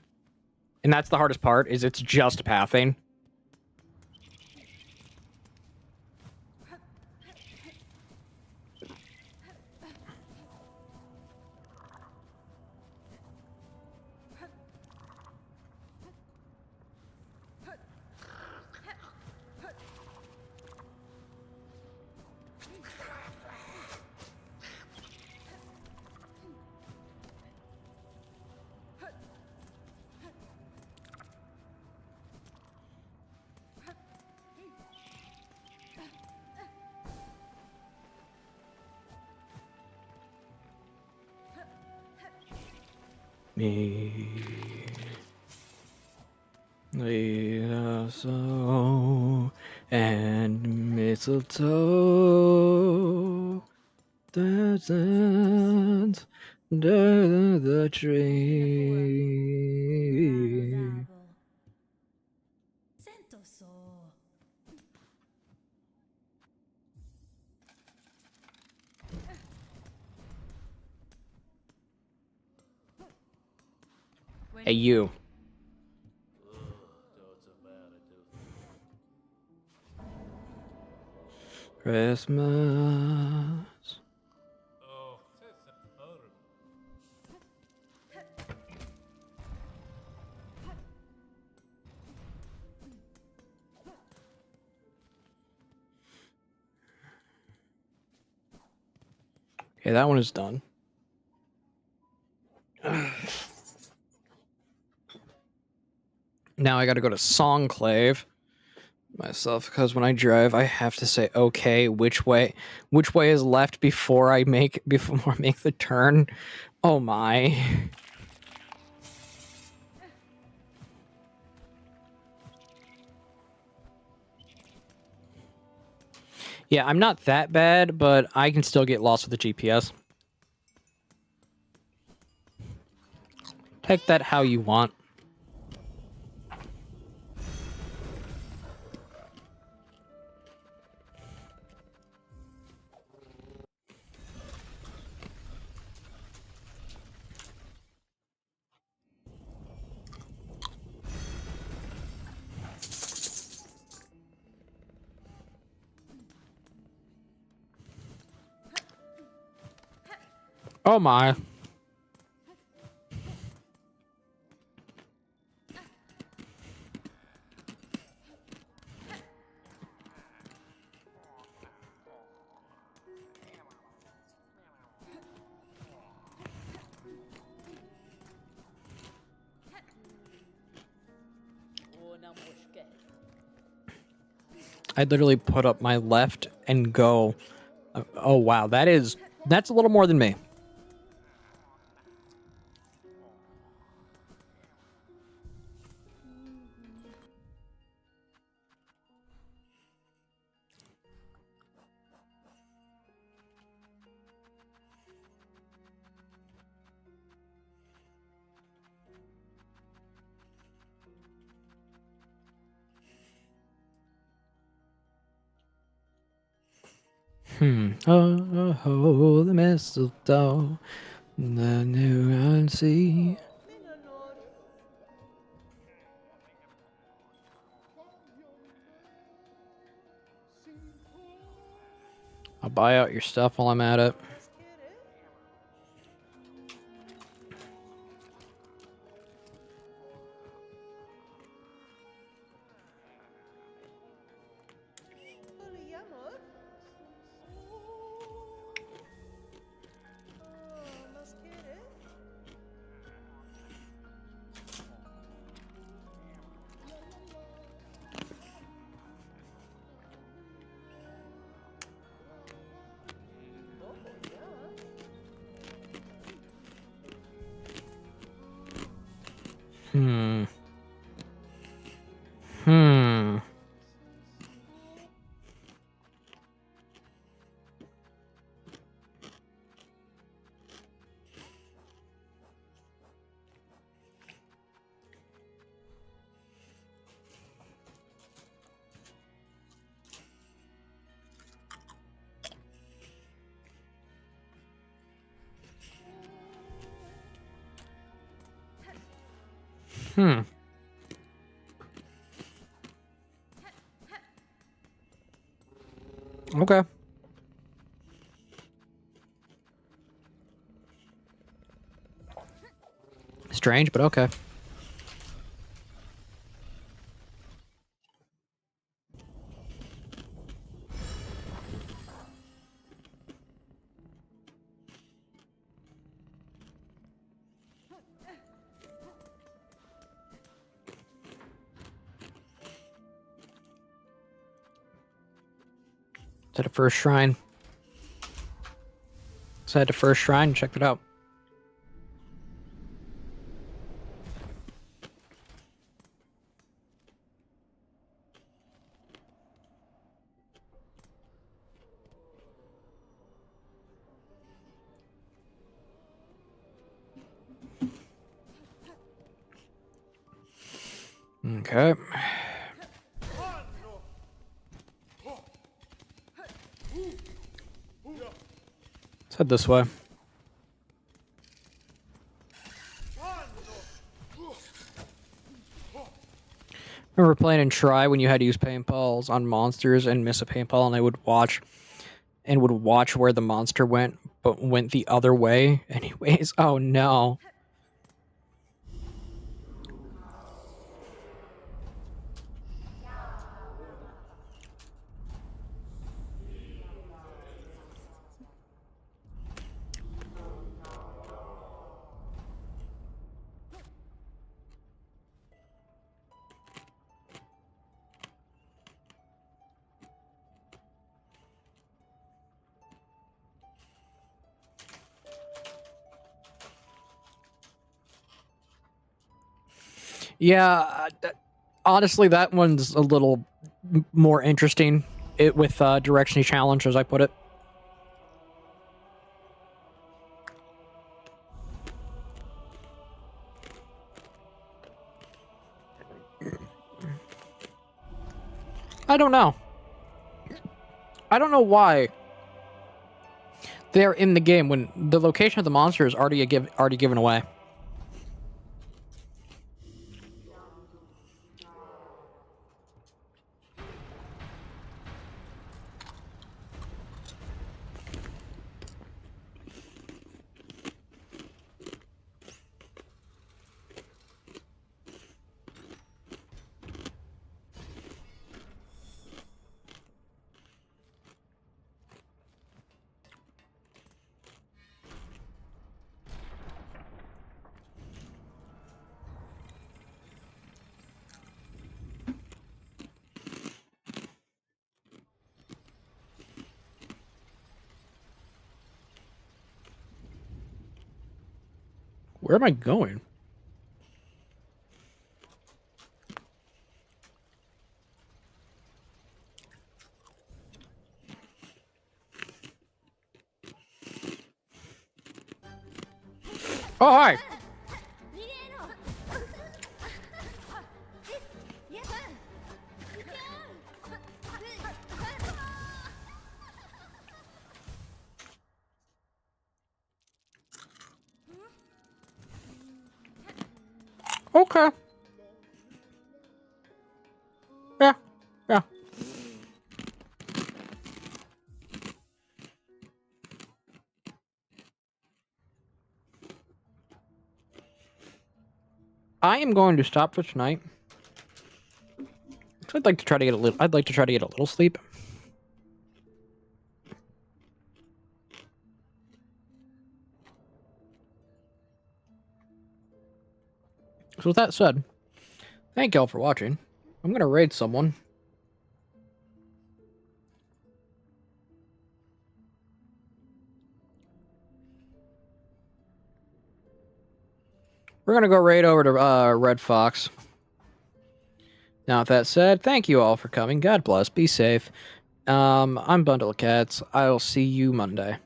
And that's the hardest part, is it's just pathing. Me. So and mistletoe. distance under the tree. Hey, you. Christmas. Okay, that one is done. Now I gotta go to Songclave myself, because when I drive I have to say okay which way is left before I make the turn. Oh my. Yeah, I'm not that bad, but I can still get lost with the GPS. Take that how you want. Oh my. I literally put up my left and go. Oh wow, that's a little more than me. Oh, the mistletoe, the new and see. I'll buy out your stuff while I'm at it. Hmm. Okay. Strange, but okay. Is that a first shrine? Is that the first shrine? Check it out. Okay. Let's head this way. Remember playing in Try when you had to use paintballs on monsters and miss a paintball, and I would watch where the monster went, but went the other way anyways. Oh no. Yeah, honestly, that one's a little more interesting. With directionally challenged, as I put it. I don't know. I don't know why they're in the game when the location of the monster is already given away. Where am I going? Oh, hi. Okay. Yeah. Yeah. I am going to stop for tonight. I'd like to try to get a little. I'd like to try to get a little sleep. So with that said, thank y'all for watching. I'm gonna raid someone. We're gonna go raid over to Red Fox. Now, with that said, thank you all for coming. God bless. Be safe. I'm BundleOfCats. I'll see you Monday.